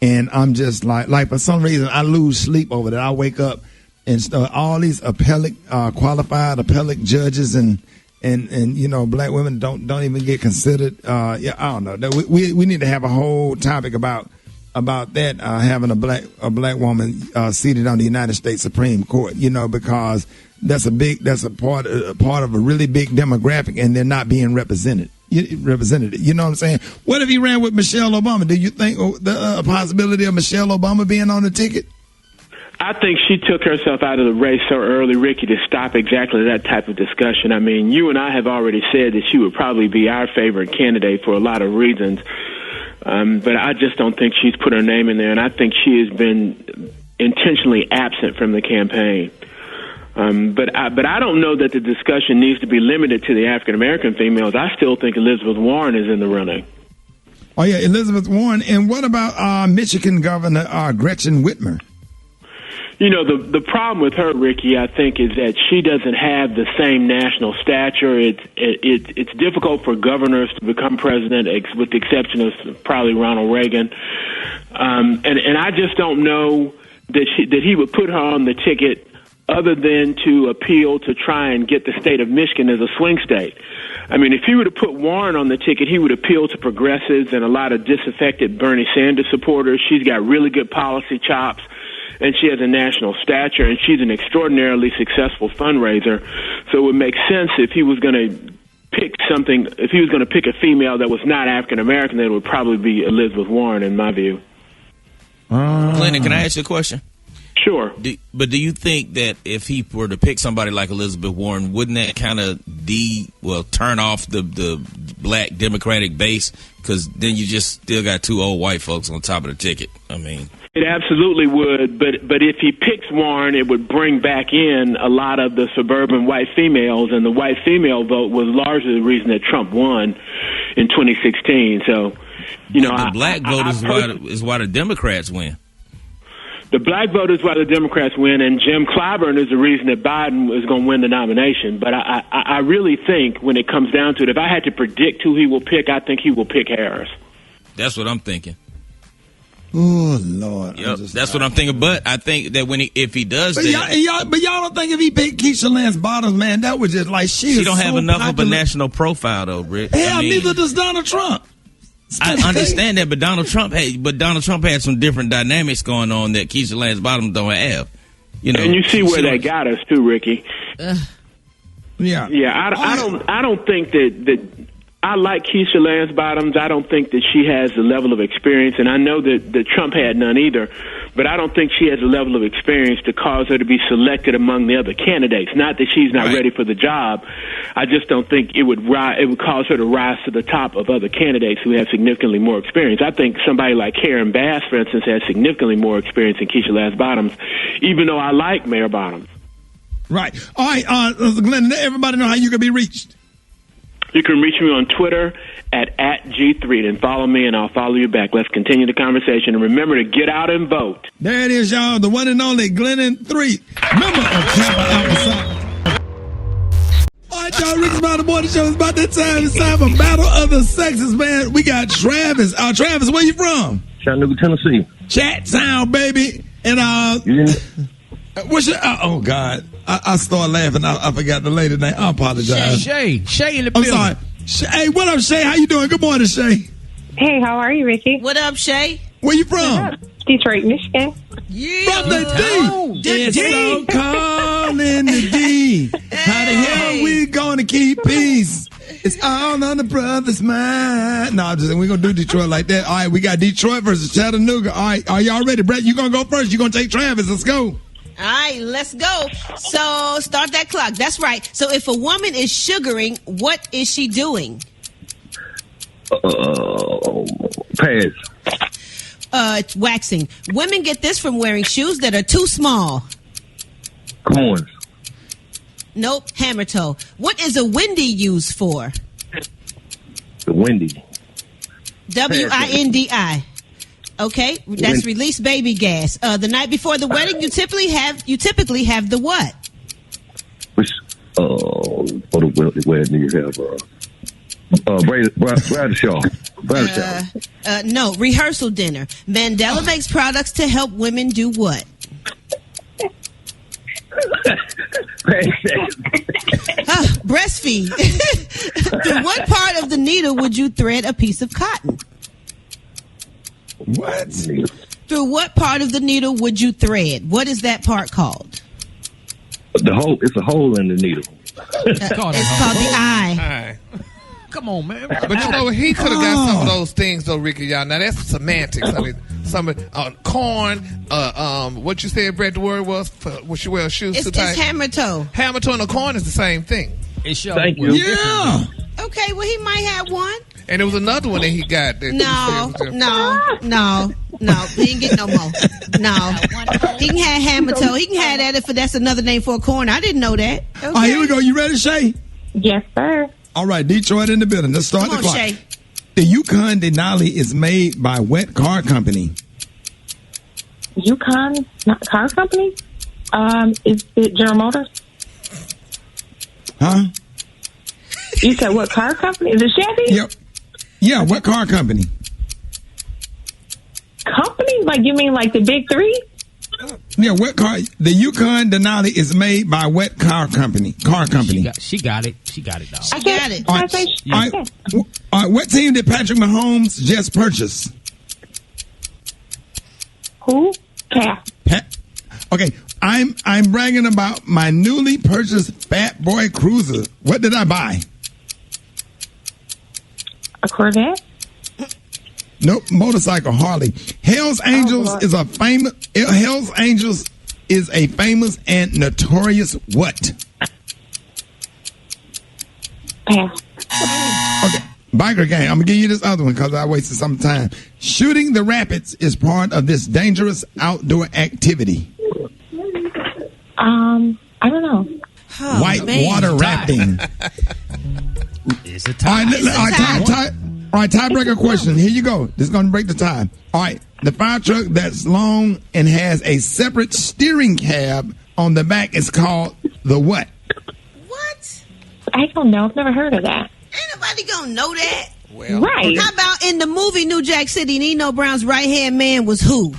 And I'm just like for some reason, I lose sleep over that. I wake up and all these qualified appellate judges and black women don't even get considered. I don't know. We need to have a whole topic about that, having a black woman seated on the United States Supreme Court, because that's a part of a really big demographic, and they're not being represented. You know what I'm saying? What if he ran with Michelle Obama? Do you think the possibility of Michelle Obama being on the ticket? I think she took herself out of the race so early, Ricky, to stop exactly that type of discussion. I mean, you and I have already said that she would probably be our favorite candidate for a lot of reasons. But I just don't think she's put her name in there, and I think she has been intentionally absent from the campaign. But I don't know that the discussion needs to be limited to the African American females. I still think Elizabeth Warren is in the running. Oh yeah, Elizabeth Warren. And what about Michigan Governor Gretchen Whitmer? You know, the problem with her, Ricky, I think, is that she doesn't have the same national stature. It's difficult for governors to become president, with the exception of probably Ronald Reagan. And I just don't know that he would put her on the ticket other than to appeal to try and get the state of Michigan as a swing state. I mean, if he were to put Warren on the ticket, he would appeal to progressives and a lot of disaffected Bernie Sanders supporters. She's got really good policy chops, and she has a national stature, and she's an extraordinarily successful fundraiser. So it would make sense if he was going to pick a female that was not African American, then it would probably be Elizabeth Warren, in my view. Glennon, can I ask you a question? Sure. But do you think that if he were to pick somebody like Elizabeth Warren, wouldn't that kind of turn off the black Democratic base? Because then you just still got two old white folks on top of the ticket. I mean, it absolutely would. But if he picks Warren, it would bring back in a lot of the suburban white females, and the white female vote was largely the reason that Trump won in 2016. So, you know, the black vote is why the Democrats win. The black vote is why the Democrats win, and Jim Clyburn is the reason that Biden is going to win the nomination. But I really think when it comes down to it, if I had to predict who he will pick, I think he will pick Harris. That's what I'm thinking. Oh, Lord. Yep, that's what I'm thinking. But I think that if he does but y'all don't think if he picked Keisha Lance Bottoms, man, that was just like she don't have enough popular. of a national profile, though, Rick. Hell, neither does Donald Trump. I understand that, but Donald Trump had some different dynamics going on that Keisha Lance Bottoms don't have. You know, and you see where that got us too, Ricky. Yeah. I don't think that I like Keisha Lance Bottoms. I don't think that she has the level of experience, and I know that Trump had none either. But I don't think she has the level of experience to cause her to be selected among the other candidates. Not that she's not ready for the job. I just don't think it would cause her to rise to the top of other candidates who have significantly more experience. I think somebody like Karen Bass, for instance, has significantly more experience than Keisha Lance Bottoms, even though I like Mayor Bottoms. Right. All right, Glenn, let everybody know how you can be reached. You can reach me on Twitter at G3 and follow me, and I'll follow you back. Let's continue the conversation. And remember to get out and vote. There it is, y'all. The one and only Glennon 3, member of Tampa Alpha. All right, y'all. Rickey Smiley Morning Show. It's about that time. It's time for Battle of the Sexes, man. We got Travis. Travis, where you from? Chattanooga, Tennessee. Chat Sound, baby. And what's your? Oh God, I started laughing. I forgot the lady name. I apologize. Shay in the I'm building. sorry. Hey, what up, Shay? How you doing? Good morning, Shay. Hey, how are you, Ricky? What up, Shay? Where you from? Detroit, Michigan. From the D. It's so cold in the D. How the hell we gonna keep peace? It's all on the brother's mind. No, we're gonna do Detroit like that. All right, we got Detroit versus Chattanooga. All right, are y'all ready? Brett, you gonna go first? You gonna take Travis? Let's go. All right, let's go. So start that clock. That's right. So if a woman is sugaring, what is she doing? Pass. Waxing. Women get this from wearing shoes that are too small. Corns. Nope, hammer toe. What is a windy used for? The windy. WINDI. Okay, that's released baby gas. The night before the wedding, you typically have the what? Which for the wedding you have bridal shower. No, rehearsal dinner. Mandela makes products to help women do what? Breastfeed. Through what part of the needle would you thread a piece of cotton? What? Through what part of the needle would you thread? What is that part called? The hole. It's a hole in the needle. It's called the eye. Come on, man. But you know, he could have got some of those things, though, Ricky. Y'all. Now that's semantics. I mean, some corn. What you said, Brett? The word was for what she wears shoes too tight. It's hammer toe. Hammer toe and a corn is the same thing. It sure Thank you. Yeah. Okay, well he might have one. And there was another one that he got. That No. He didn't get no more. No. He can have hammer toe. He can have that if that's another name for a corner. I didn't know that. Okay. All right, here we go. You ready, Shay? Yes, sir. All right, Detroit in the building. Let's start Come the on, clock. Shay. The Yukon Denali is made by what car company? Yukon car company? Is it General Motors? Huh? You said what car company? Is it Chevy? Yep. Yeah, what car company? Company? Like you mean like the big three? Yeah, what car? The Yukon Denali is made by what car company? Car company. She got it. She got it, dog. She got it. All right, what team did Patrick Mahomes just purchase? Who? Pat. Okay, I'm bragging about my newly purchased Fat Boy Cruiser. What did I buy? A Corvette? Nope, motorcycle Harley. Hell's Angels is a famous. Hell's Angels is a famous and notorious what? Pass. Okay, biker gang. I'm gonna give you this other one because I wasted some time. Shooting the rapids is part of this dangerous outdoor activity. I don't know. White water rafting. It's a tie. All right, tiebreaker question. Here you go. This is going to break the tie. All right, the fire truck that's long and has a separate steering cab on the back is called the what? What? I don't know. I've never heard of that. Ain't nobody gonna know that. Well, Right. How about in the movie New Jack City, Nino Brown's right-hand man was who?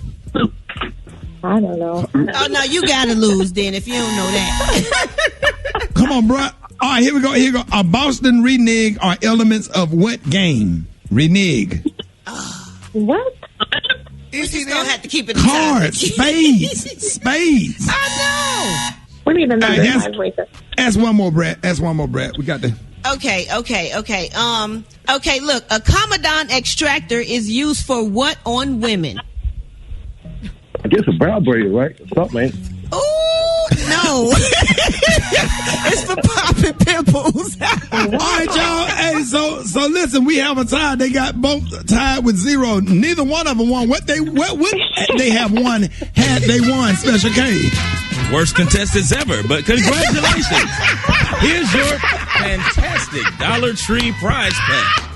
I don't know. Oh, no, you gotta lose then if you don't know that. Come on, bro. All right, here we go. Here we go. A Boston renege are elements of what game? Renege. What? You just gonna have to keep it Cards, spades. I We need another Hey, tiebreaker. Ask one more, Brett. We got the. know. Okay, look, a Commandant extractor is used for what on women? I guess a brow braid, right? Something, man. Ooh, no. It's for popping pimples. All right, y'all. Hey, so listen, we have a tie. They got both tied with 0. Neither one of them won. What they have won had they won Special K. Worst contestants ever, but congratulations. Here's your fantastic Dollar Tree prize pack.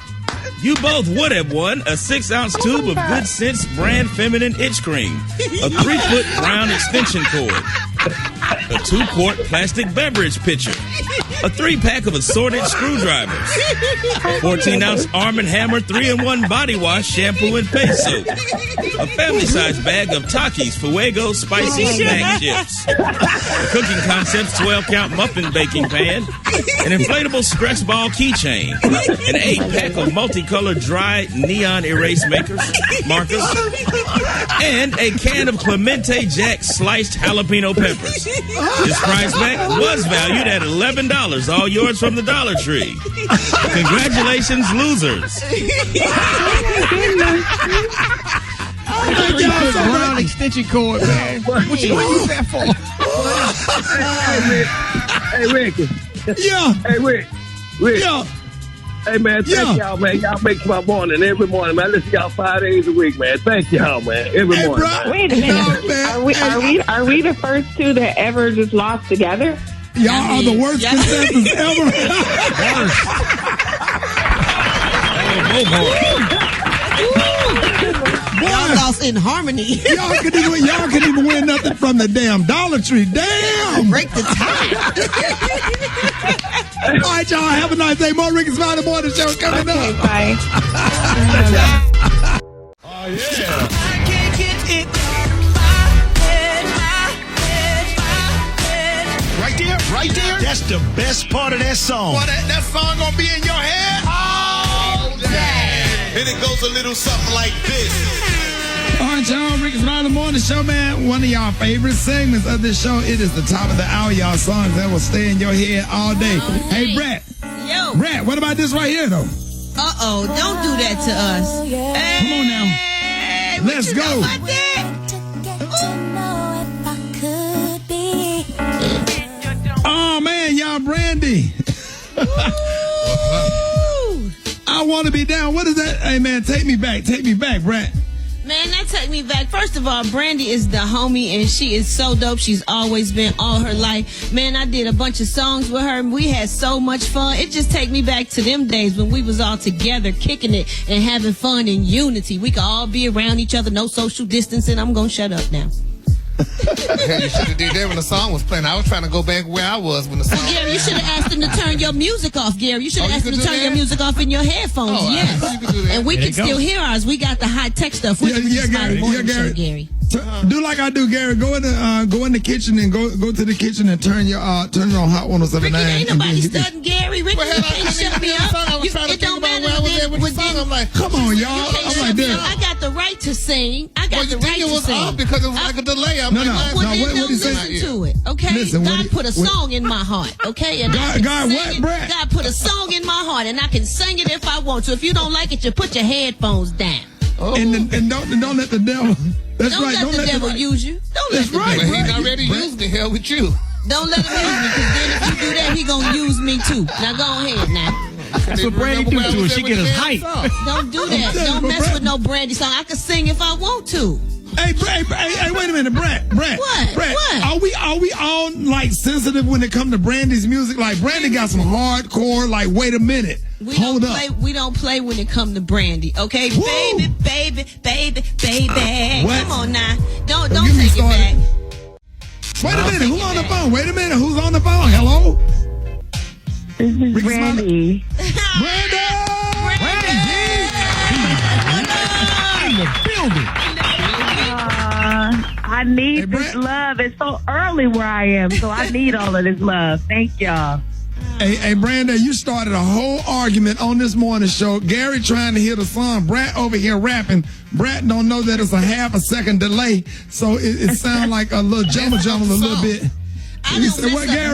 You both would have won a 6-ounce tube of Good Sense brand feminine itch cream, a 3-foot brown extension cord, a 2-quart plastic beverage pitcher, a 3-pack of assorted screwdrivers, a 14-ounce Arm & Hammer 3-in-1 body wash, shampoo, and face soap, a family-sized bag of Takis Fuego spicy snack chips, a Cooking Concepts 12-count muffin baking pan, an inflatable stretch ball keychain, an 8-pack of multicolored dry neon erase markers, and a can of Clemente Jack sliced jalapeno peppers. This prize pack was valued at $11, all yours from the Dollar Tree. Congratulations, losers. Brown extension cord, man. What you use that for? Hey, Ricky. Yeah. Hey, Rick. Yeah. Hey, man, thank y'all, man. Y'all make my morning every morning, man. I listen to y'all 5 days a week, man. Thank y'all, man. Every morning. Bro, Wait a minute. Are we the first two that ever just lost together? Y'all are the worst contestants ever. Y'all lost in harmony. Y'all can even win nothing from the damn Dollar Tree. Damn. Break the tie. All right, y'all. Have a nice day. More Rickey Smiley Morning Show coming up. Bye. Oh, yeah. I can't get it. Right there. That's the best part of that song. Boy, that song gonna be in your head all day. And it goes a little something like this. All right, y'all. Rickey Smiley Morning Show, man. One of y'all favorite segments of this show. It is the top of the hour, y'all. Songs that will stay in your head all day. Hey, Brett. Yo. Brett, what about this right here, though? Uh-oh, don't do that to us. Hey, come on now. Let's go. Oh, man, y'all, Brandy. I want to be down. What is that? Hey, man, take me back, Brett. Man, that take me back. First of all, Brandy is the homie, and she is so dope. She's always been all her life. Man, I did a bunch of songs with her, and we had so much fun. It just take me back to them days when we was all together, kicking it and having fun in unity. We could all be around each other, no social distancing. I'm going to shut up now. Yeah, you should have did that when the song was playing. I was trying to go back where I was when the song. Gary, you should have asked them to turn your music off, Gary. You should have asked them to turn your music off in your headphones. Oh, yes, you can do that. and we can still hear ours. We got the high tech stuff. We Gary. Do like I do, Gary. Go in the kitchen and go to the kitchen and turn it on Hot 107.9. Ricky, ain't nobody studying Gary. Ricky, Well, you can't shut me up. I was trying to It don't think about matter. where I was at with the song. I'm like, come on, y'all. I'm like, there. I got the right to sing. I got the you right think it to was sing. off because it was like a delay. I'm like, Well, then what don't he say? listen to it, okay? Listen, God put a song in my heart, okay? And I can God, sing what, it. Brett? God put a song in my heart, and I can sing it if I want to. If you don't like it, you put your headphones down. And don't let the devil. That's Don't right. let the devil use you. Don't let the right. devil. But he's not ready to use me. Hell with you. Don't let him use me, because then if you do that, he gonna use me too. Now go ahead now. That's what Brandy do to her. She get us hype. Don't do that. Don't mess with no Brandy song. I can sing if I want to. Hey, wait a minute, Brett. What? Brett, What? are we all like sensitive when it comes to Brandy's music? Like Brandy got some hardcore. Like, wait a minute, hold up. We don't play when it come to Brandy, okay? Woo. Baby. What? Come on now. Don't get me take it started. back. Wait a minute, who's on the phone? Wait a minute, who's on the phone? Hello? This is Brandy. Brandy! In the building. I need this love. It's so early where I am, so I need all of this love. Thank y'all. Hey, Brandon, you started a whole argument on this morning show. Gary trying to hear the song. Brat over here rapping. Brat don't know that it's a half a second delay, so it sounds like a little jumble a little bit. I don't mess up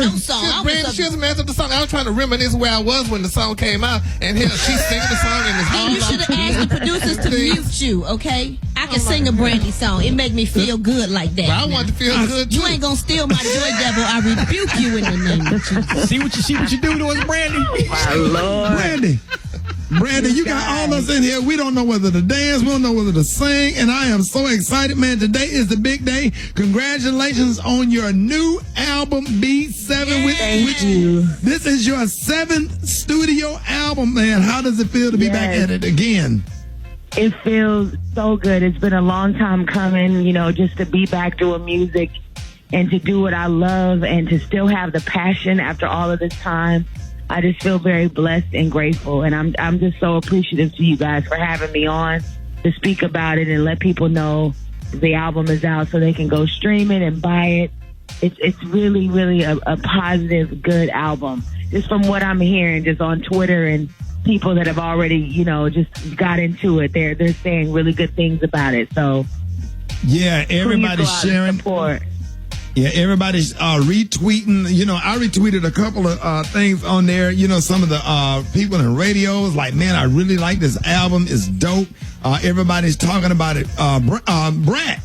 no song. She was messed up the song. I was trying to reminisce where I was when the song came out, and hell, she's singing the song and it's all You should have asked the producers to mute you, okay? I can sing a Brandy song. It make me feel good like that. But I want to feel good too. You ain't gonna steal my joy, devil. I rebuke you in the name of Jesus. See what you do to us, Brandy? My Lord. Brandy, you got all us in here. We don't know whether to dance. We don't know whether to sing. And I am so excited, man. Today is the big day. Congratulations on your new album, B7. Thank you. This is your 7th studio album, man. How does it feel to be back at it again? It feels so good. It's been a long time coming, just to be back doing music and to do what I love and to still have the passion after all of this time. I just feel very blessed and grateful, and I'm just so appreciative to you guys for having me on to speak about it and let people know the album is out so they can go stream it and buy it. It's really, really a positive, good album. Just from what I'm hearing, just on Twitter and people that have already, just got into it, they're saying really good things about it. So yeah, everybody's sharing. Yeah, everybody's retweeting. I retweeted a couple of things on there. Some of the people in radios, like, man, I really like this album. It's dope. Everybody's talking about it. Brett.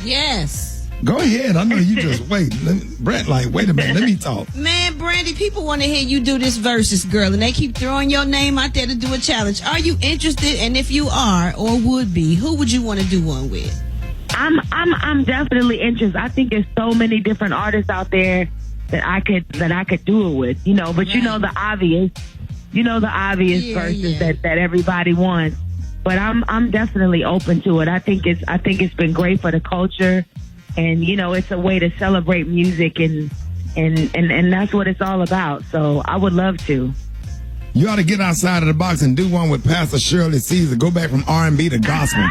Yes. Go ahead. I know you just wait. Brett, wait a minute. Let me talk. Man, Brandy, people want to hear you do this versus, girl, and they keep throwing your name out there to do a challenge. Are you interested? And if you are or would be, who would you want to do one with? I'm definitely interested. I think there's so many different artists out there that I could do it with, but right. The obvious verses that everybody wants. But I'm definitely open to it. I think it's been great for the culture, and it's a way to celebrate music and that's what it's all about. So I would love to. You ought to get outside of the box and do one with Pastor Shirley Caesar. Go back from R&B to gospel.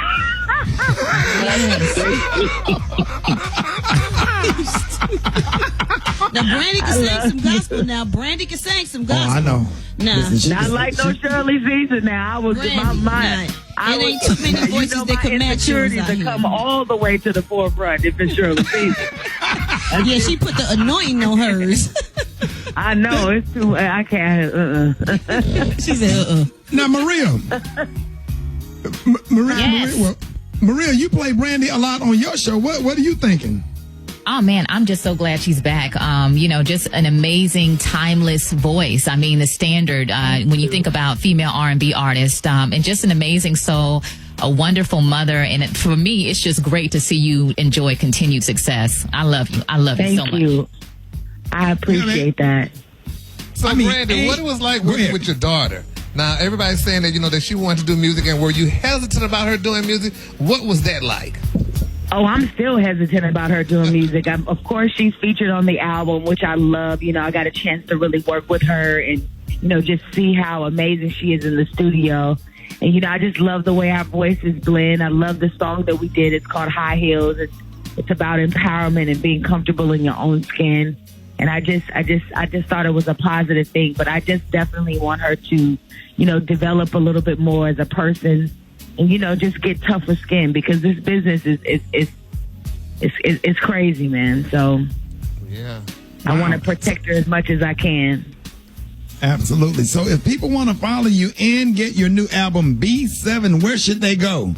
Now Brandy can sing some gospel. Oh, I know. Not like no Shirley Caesar. Now I was my It ain't too many voices that can match yours. To come all the way to the forefront if it's Shirley Caesar. Yeah, she put the anointing on hers. I know it's too. I can't. She said, Now, Maria. Yes. Maria, you play Brandy a lot on your show. What are you thinking? Oh man, I'm just so glad she's back. Just an amazing, timeless voice. I mean, the standard when you think about female R&B artists, and just an amazing soul, a wonderful mother, and for me, it's just great to see you enjoy continued success. I love you. I love you so much. Thank you. I appreciate that. So, Brandy, what it was like working with your daughter? Now, everybody's saying that that she wanted to do music, and were you hesitant about her doing music? What was that like? Oh, I'm still hesitant about her doing music. Of course, she's featured on the album, which I love. I got a chance to really work with her and, just see how amazing she is in the studio. And, I just love the way our voices blend. I love the song that we did. It's called High Heels. It's about empowerment and being comfortable in your own skin. And I just thought it was a positive thing. But I just definitely want her to, develop a little bit more as a person. And, just get tougher skin, because this business is crazy, man. So yeah, I want to protect her as much as I can. Absolutely. So if people want to follow you and get your new album B7, where should they go?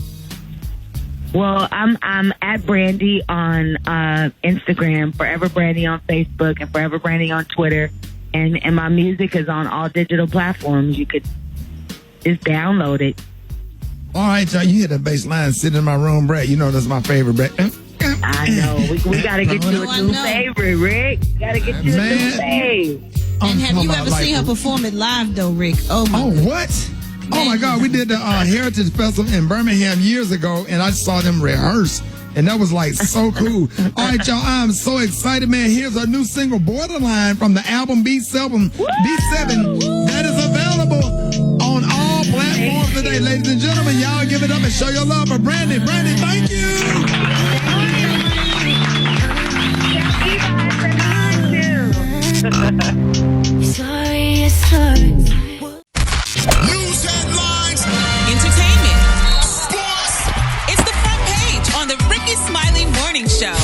Well, I'm at Brandy on Instagram, Forever Brandy on Facebook, and Forever Brandy on Twitter. And my music is on all digital platforms. You could just download it. All right, y'all. You hear the bass line sitting in my room, Brett. That's my favorite, Brett. I know. We got to get you a new favorite, Rick. Got to get you a new fave. And have you ever seen her perform it live, though, Rick? Oh, my God. What? Oh, my God. We did the Heritage Festival in Birmingham years ago, and I saw them rehearse. And that was so cool. All right, y'all. I'm so excited, man. Here's a new single, Borderline, from the album B7. That is available on all platforms today, ladies and gentlemen. Y'all give it up and show your love for Brandy. Brandy, thank you. Sorry. News headlines, entertainment, sports. It's the front page on the Rickey Smiley Morning Show.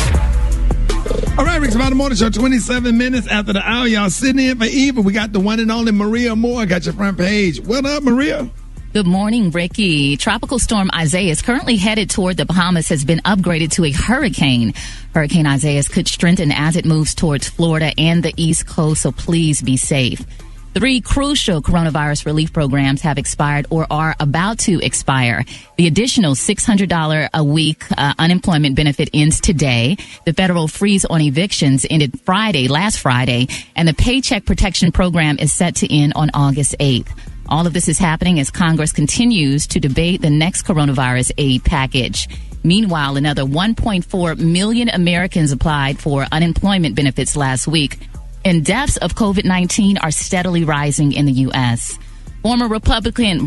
All right, Rick's About the Morning Show, 27 minutes after the hour. Y'all sitting in for Eva. We got the one and only Maria Moore. Got your front page. What up, Maria? Good morning, Ricky. Tropical storm Isaiah is currently headed toward the Bahamas, has been upgraded to a hurricane. Hurricane Isaiah could strengthen as it moves towards Florida and the East Coast, so please be safe. 3 crucial coronavirus relief programs have expired or are about to expire. The additional $600 a week unemployment benefit ends today. The federal freeze on evictions ended last Friday, and the Paycheck Protection Program is set to end on August 8th. All of this is happening as Congress continues to debate the next coronavirus aid package. Meanwhile, another 1.4 million Americans applied for unemployment benefits last week, and deaths of COVID-19 are steadily rising in the U.S. Former Republican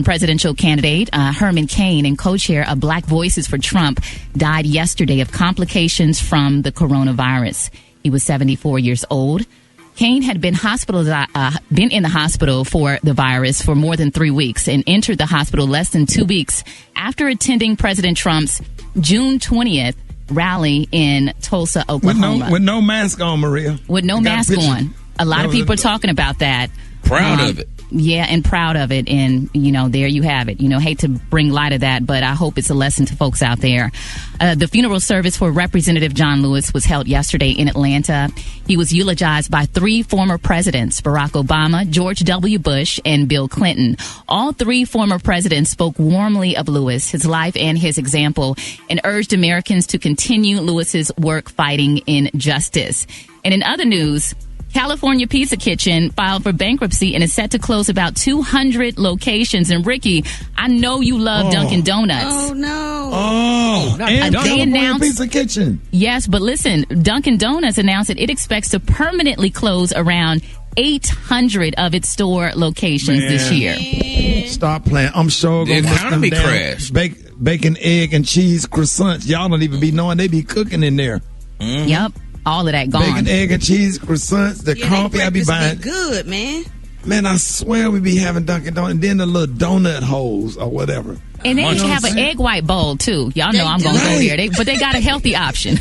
presidential candidate Herman Cain and co-chair of Black Voices for Trump died yesterday of complications from the coronavirus. He was 74 years old. Cain had been in the hospital for the virus for more than 3 weeks and entered the hospital less than 2 weeks after attending President Trump's June 20th rally in Tulsa, Oklahoma. With no mask on, Maria. With no mask on. A lot of people are talking about that. Proud of it. Yeah, and proud of it. And, there you have it. Hate to bring light of that, but I hope it's a lesson to folks out there. The funeral service for Representative John Lewis was held yesterday in Atlanta. He was eulogized by 3 former presidents, Barack Obama, George W. Bush, and Bill Clinton. All 3 former presidents spoke warmly of Lewis, his life, and his example, and urged Americans to continue Lewis's work fighting injustice. And in other news, California Pizza Kitchen filed for bankruptcy and is set to close about 200 locations. And Ricky, I know you love Dunkin' Donuts. Oh, no. Oh, and California Pizza Kitchen. Yes, but listen, Dunkin' Donuts announced that it expects to permanently close around 800 of its store locations this year. Stop playing. I'm sure the economy crashed. Bacon, egg, and cheese croissants. Y'all don't even be knowing they be cooking in there. Mm-hmm. Yep. All of that gone. Bacon, egg, and cheese croissants. The coffee I be buying. Good, man. Man, I swear we be having Dunkin' Donuts and then the little donut holes or whatever. And they have an egg white bowl, too. Y'all know I'm going to go there. But they got a healthy option.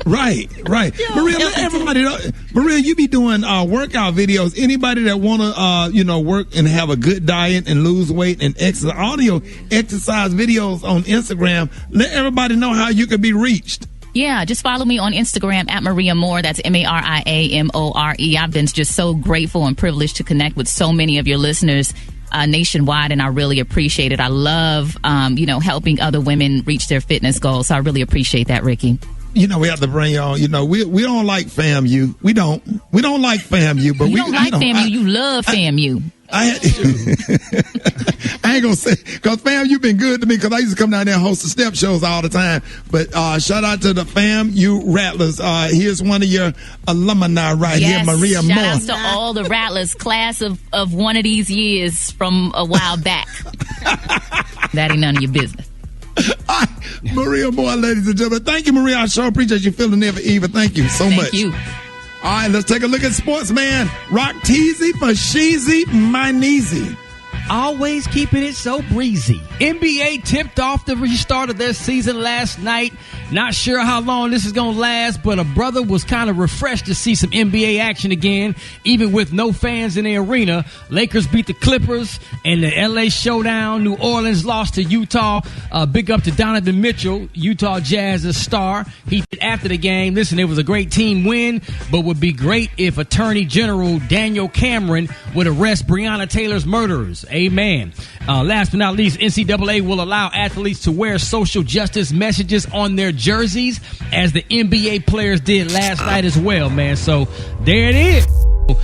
Right. Maria, let everybody know. Maria, you be doing workout videos. Anybody that want to, work and have a good diet and lose weight and exercise videos on Instagram, let everybody know how you can be reached. Yeah, just follow me on Instagram at Maria Moore. That's MARIAMORE. I've been just so grateful and privileged to connect with so many of your listeners nationwide, and I really appreciate it. I love, helping other women reach their fitness goals. So I really appreciate that, Ricky. We have to bring y'all, we don't like FAMU. We don't like FAMU, but you don't like FAMU. You love FAMU. I ain't gonna say, because FAMU been good to me, because I used to come down there and host the step shows all the time. But shout out to the FAMU Rattlers. Here's one of your alumni right here, Maria Moore. Shout out to all the Rattlers, class of one of these years from a while back. That ain't none of your business. Maria Moore, ladies and gentlemen. Thank you, Maria. I sure appreciate you filling in for Eva. Thank you so much. Thank you. All right, let's take a look at sports, man. Rock teasy for sheezy, my kneesy. Always keeping it so breezy. NBA tipped off the restart of their season last night. Not sure how long this is going to last, but a brother was kind of refreshed to see some NBA action again, even with no fans in the arena. Lakers beat the Clippers in the LA Showdown. New Orleans lost to Utah. Big up to Donovan Mitchell, Utah Jazz's star. He did after the game, listen, it was a great team win, but would be great if Attorney General Daniel Cameron would arrest Breonna Taylor's murderers. Amen. Last but not least, NCAA will allow athletes to wear social justice messages on their jerseys, as the NBA players did last night as well, man. So there it is. Drop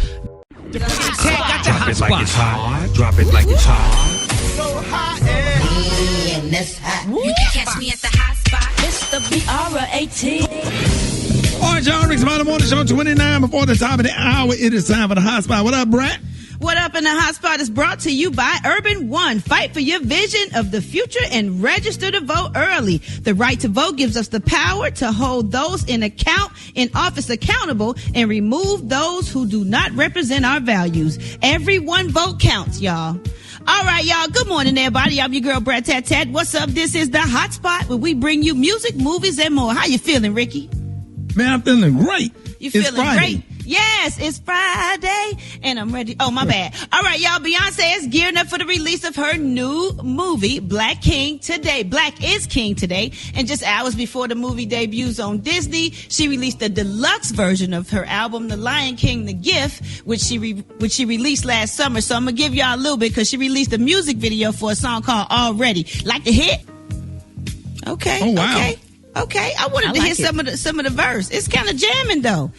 it like it's hot. Drop it like it's hot. So hot and that's hot. You can catch me at the hot spot. It's the BR18. All right, y'all. Rickey Smiley Morning Show 29 before the top of the hour. It is time for the hot spot. What up, Brett? What up in the hot spot is brought to you by Urban One. Fight for your vision of the future and register to vote early. The right to vote gives us the power to hold those in office accountable and remove those who do not represent our values. Every one vote counts, y'all. All right, y'all. Good morning, everybody. I'm your girl, Brad Tat Tat. What's up? This is the hot spot where we bring you music, movies, and more. How you feeling, Ricky? Man, I'm feeling great. You feeling great? Yes, it's Friday, and I'm ready. Oh, my bad. All right, y'all. Beyonce is gearing up for the release of her new movie, Black is King today. And just hours before the movie debuts on Disney, she released a deluxe version of her album, The Lion King, The Gift, which she released last summer. So I'm going to give y'all a little bit, because she released a music video for a song called Already. Like the hit? Okay. Oh, wow. Okay. I wanted to hear some of the verse. It's kind of jamming, though.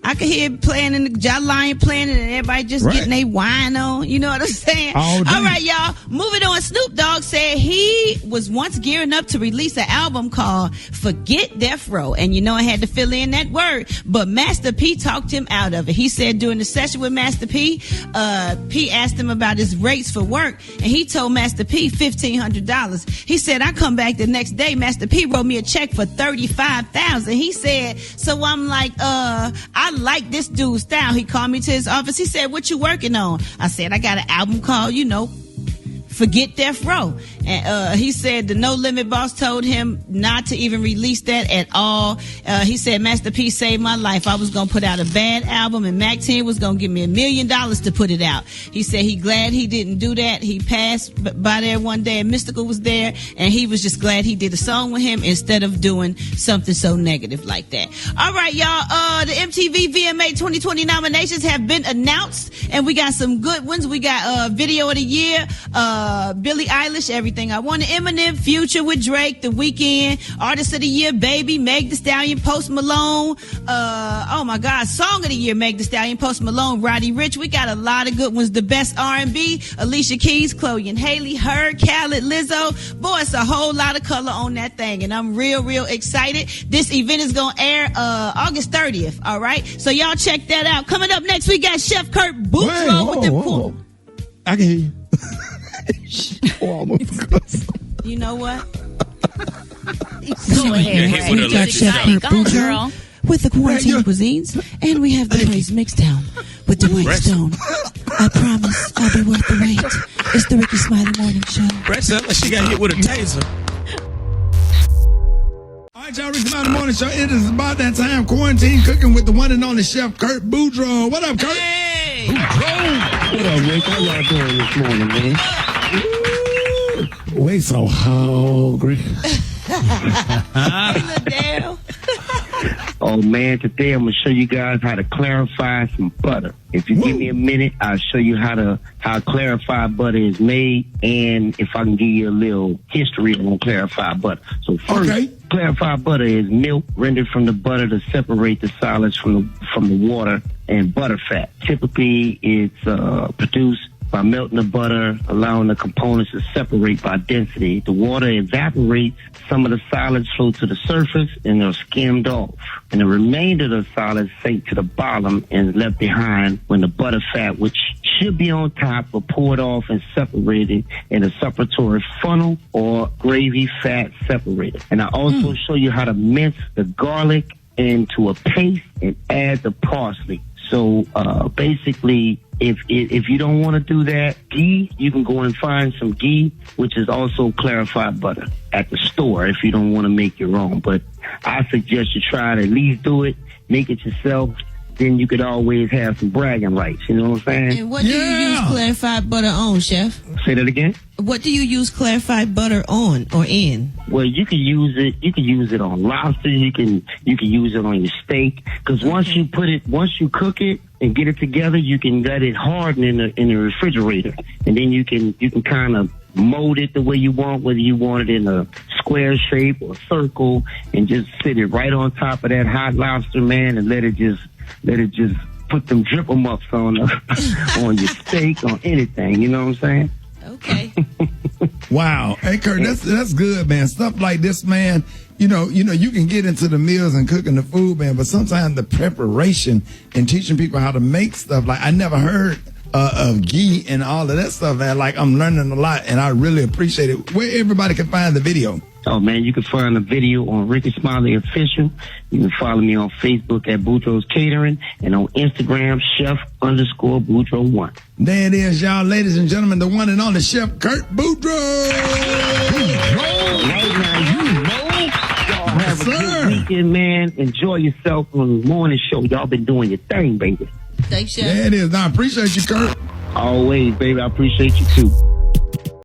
I could hear it playing in the John Lion playing it, and everybody just getting their wine on. You know what I'm saying? All right, y'all. Moving on. Snoop Dogg said he was once gearing up to release an album called Forget Death Row. And you know I had to fill in that word, but Master P talked him out of it. He said during the session with Master P, P asked him about his rates for work, and he told Master P $1,500. He said, I come back the next day, Master P wrote me a check for $35,000. He said, so I'm like, I like this dude's style. He called me to his office. He said, what you working on? I said, I got an album called, Forget Death Row. And he said the No Limit boss told him not to even release that at all. He said, Master P saved my life. I was going to put out a bad album, and Mac 10 was going to give me $1 million to put it out. He said he glad he didn't do that. He passed by there one day, and Mystical was there, and he was just glad he did a song with him instead of doing something so negative like that. All right, y'all. The MTV VMA 2020 nominations have been announced, and we got some good ones. We got Video of the Year, Billie Eilish, Everything I Want, Eminem, Future with Drake, The Weeknd, Artist of the Year, Baby, Meg Thee Stallion, Post Malone, oh my God, Song of the Year, Meg Thee Stallion, Post Malone, Roddy Ricch. We got a lot of good ones. The Best R&B, Alicia Keys, Chloe and Haley, Her, Khaled, Lizzo. Boy, it's a whole lot of color on that thing, and I'm real excited. This event is gonna air August 30th, all right? So y'all check that out. Coming up next, we got Chef Kurt Boudreaux with the... I can hear you. You know what? Go ahead. We got Chef Kurt Boudreaux with the Quarantine Cuisines, and we have the Praise Mixdown with Dwight Stone. I promise I'll be worth the wait. It's the Rickey Smiley Morning Show. Brett said like she got hit with a taser. All right, y'all, Rickey Smiley Morning Show. It is about that time. Quarantine cooking with the one and only Chef Kurt Boudreaux. What up, Kurt? Hey! Boudreaux. What up, Rick? How y'all doing this morning, man? We so hungry. Little Daryl. Oh man, today I'm gonna show you guys how to clarify some butter. If you give me a minute, I'll show you how clarified butter is made, and if I can give you a little history on clarified butter. So first, clarified butter is milk rendered from the butter to separate the solids from the water and butter fat. Typically, it's produced by melting the butter, allowing the components to separate by density. The water evaporates, some of the solids flow to the surface, and they're skimmed off. And the remainder of the solids sink to the bottom and is left behind when the butter fat, which should be on top, are poured off and separated in a separatory funnel or gravy fat separator. And I also show you how to mince the garlic into a paste and add the parsley. So basically, if you don't want to do that, ghee, you can go and find some ghee, which is also clarified butter at the store if you don't want to make your own. But I suggest you try to at least do it, make it yourself. Then you could always have some bragging rights. You know what I'm saying? And what do you use clarified butter on, Chef? Say that again? What do you use clarified butter on or in? Well, you can use it. You can use it on lobster. You can use it on your steak. Because once you cook it and get it together, you can let it harden in the refrigerator, and then you can kind of mold it the way you want, whether you want it in a square shape or circle, and just sit it right on top of that hot lobster, man, and let it just put them drip 'em ups on on your steak, on anything. You know what I'm saying? Okay. Wow. Hey, Kurt, that's good, man. Stuff like this, man. You know, you can get into the meals and cooking the food, man, but sometimes the preparation and teaching people how to make stuff, like I never heard of ghee and all of that stuff, man. Like I'm learning a lot, and I really appreciate it. Where everybody can find the video? Oh, man, you can find the video on Rickey Smiley Official. You can follow me on Facebook at Boudreaux's Catering, and on Instagram, Chef_Boudreaux1. There it is, y'all. Ladies and gentlemen, the one and only Chef Kurt Boudreaux. Right now, y'all have a good weekend, man. Enjoy yourself on the morning show. Y'all been doing your thing, baby. Thanks, Chef. There it is. Now, I appreciate you, Kurt. Always, baby. I appreciate you, too.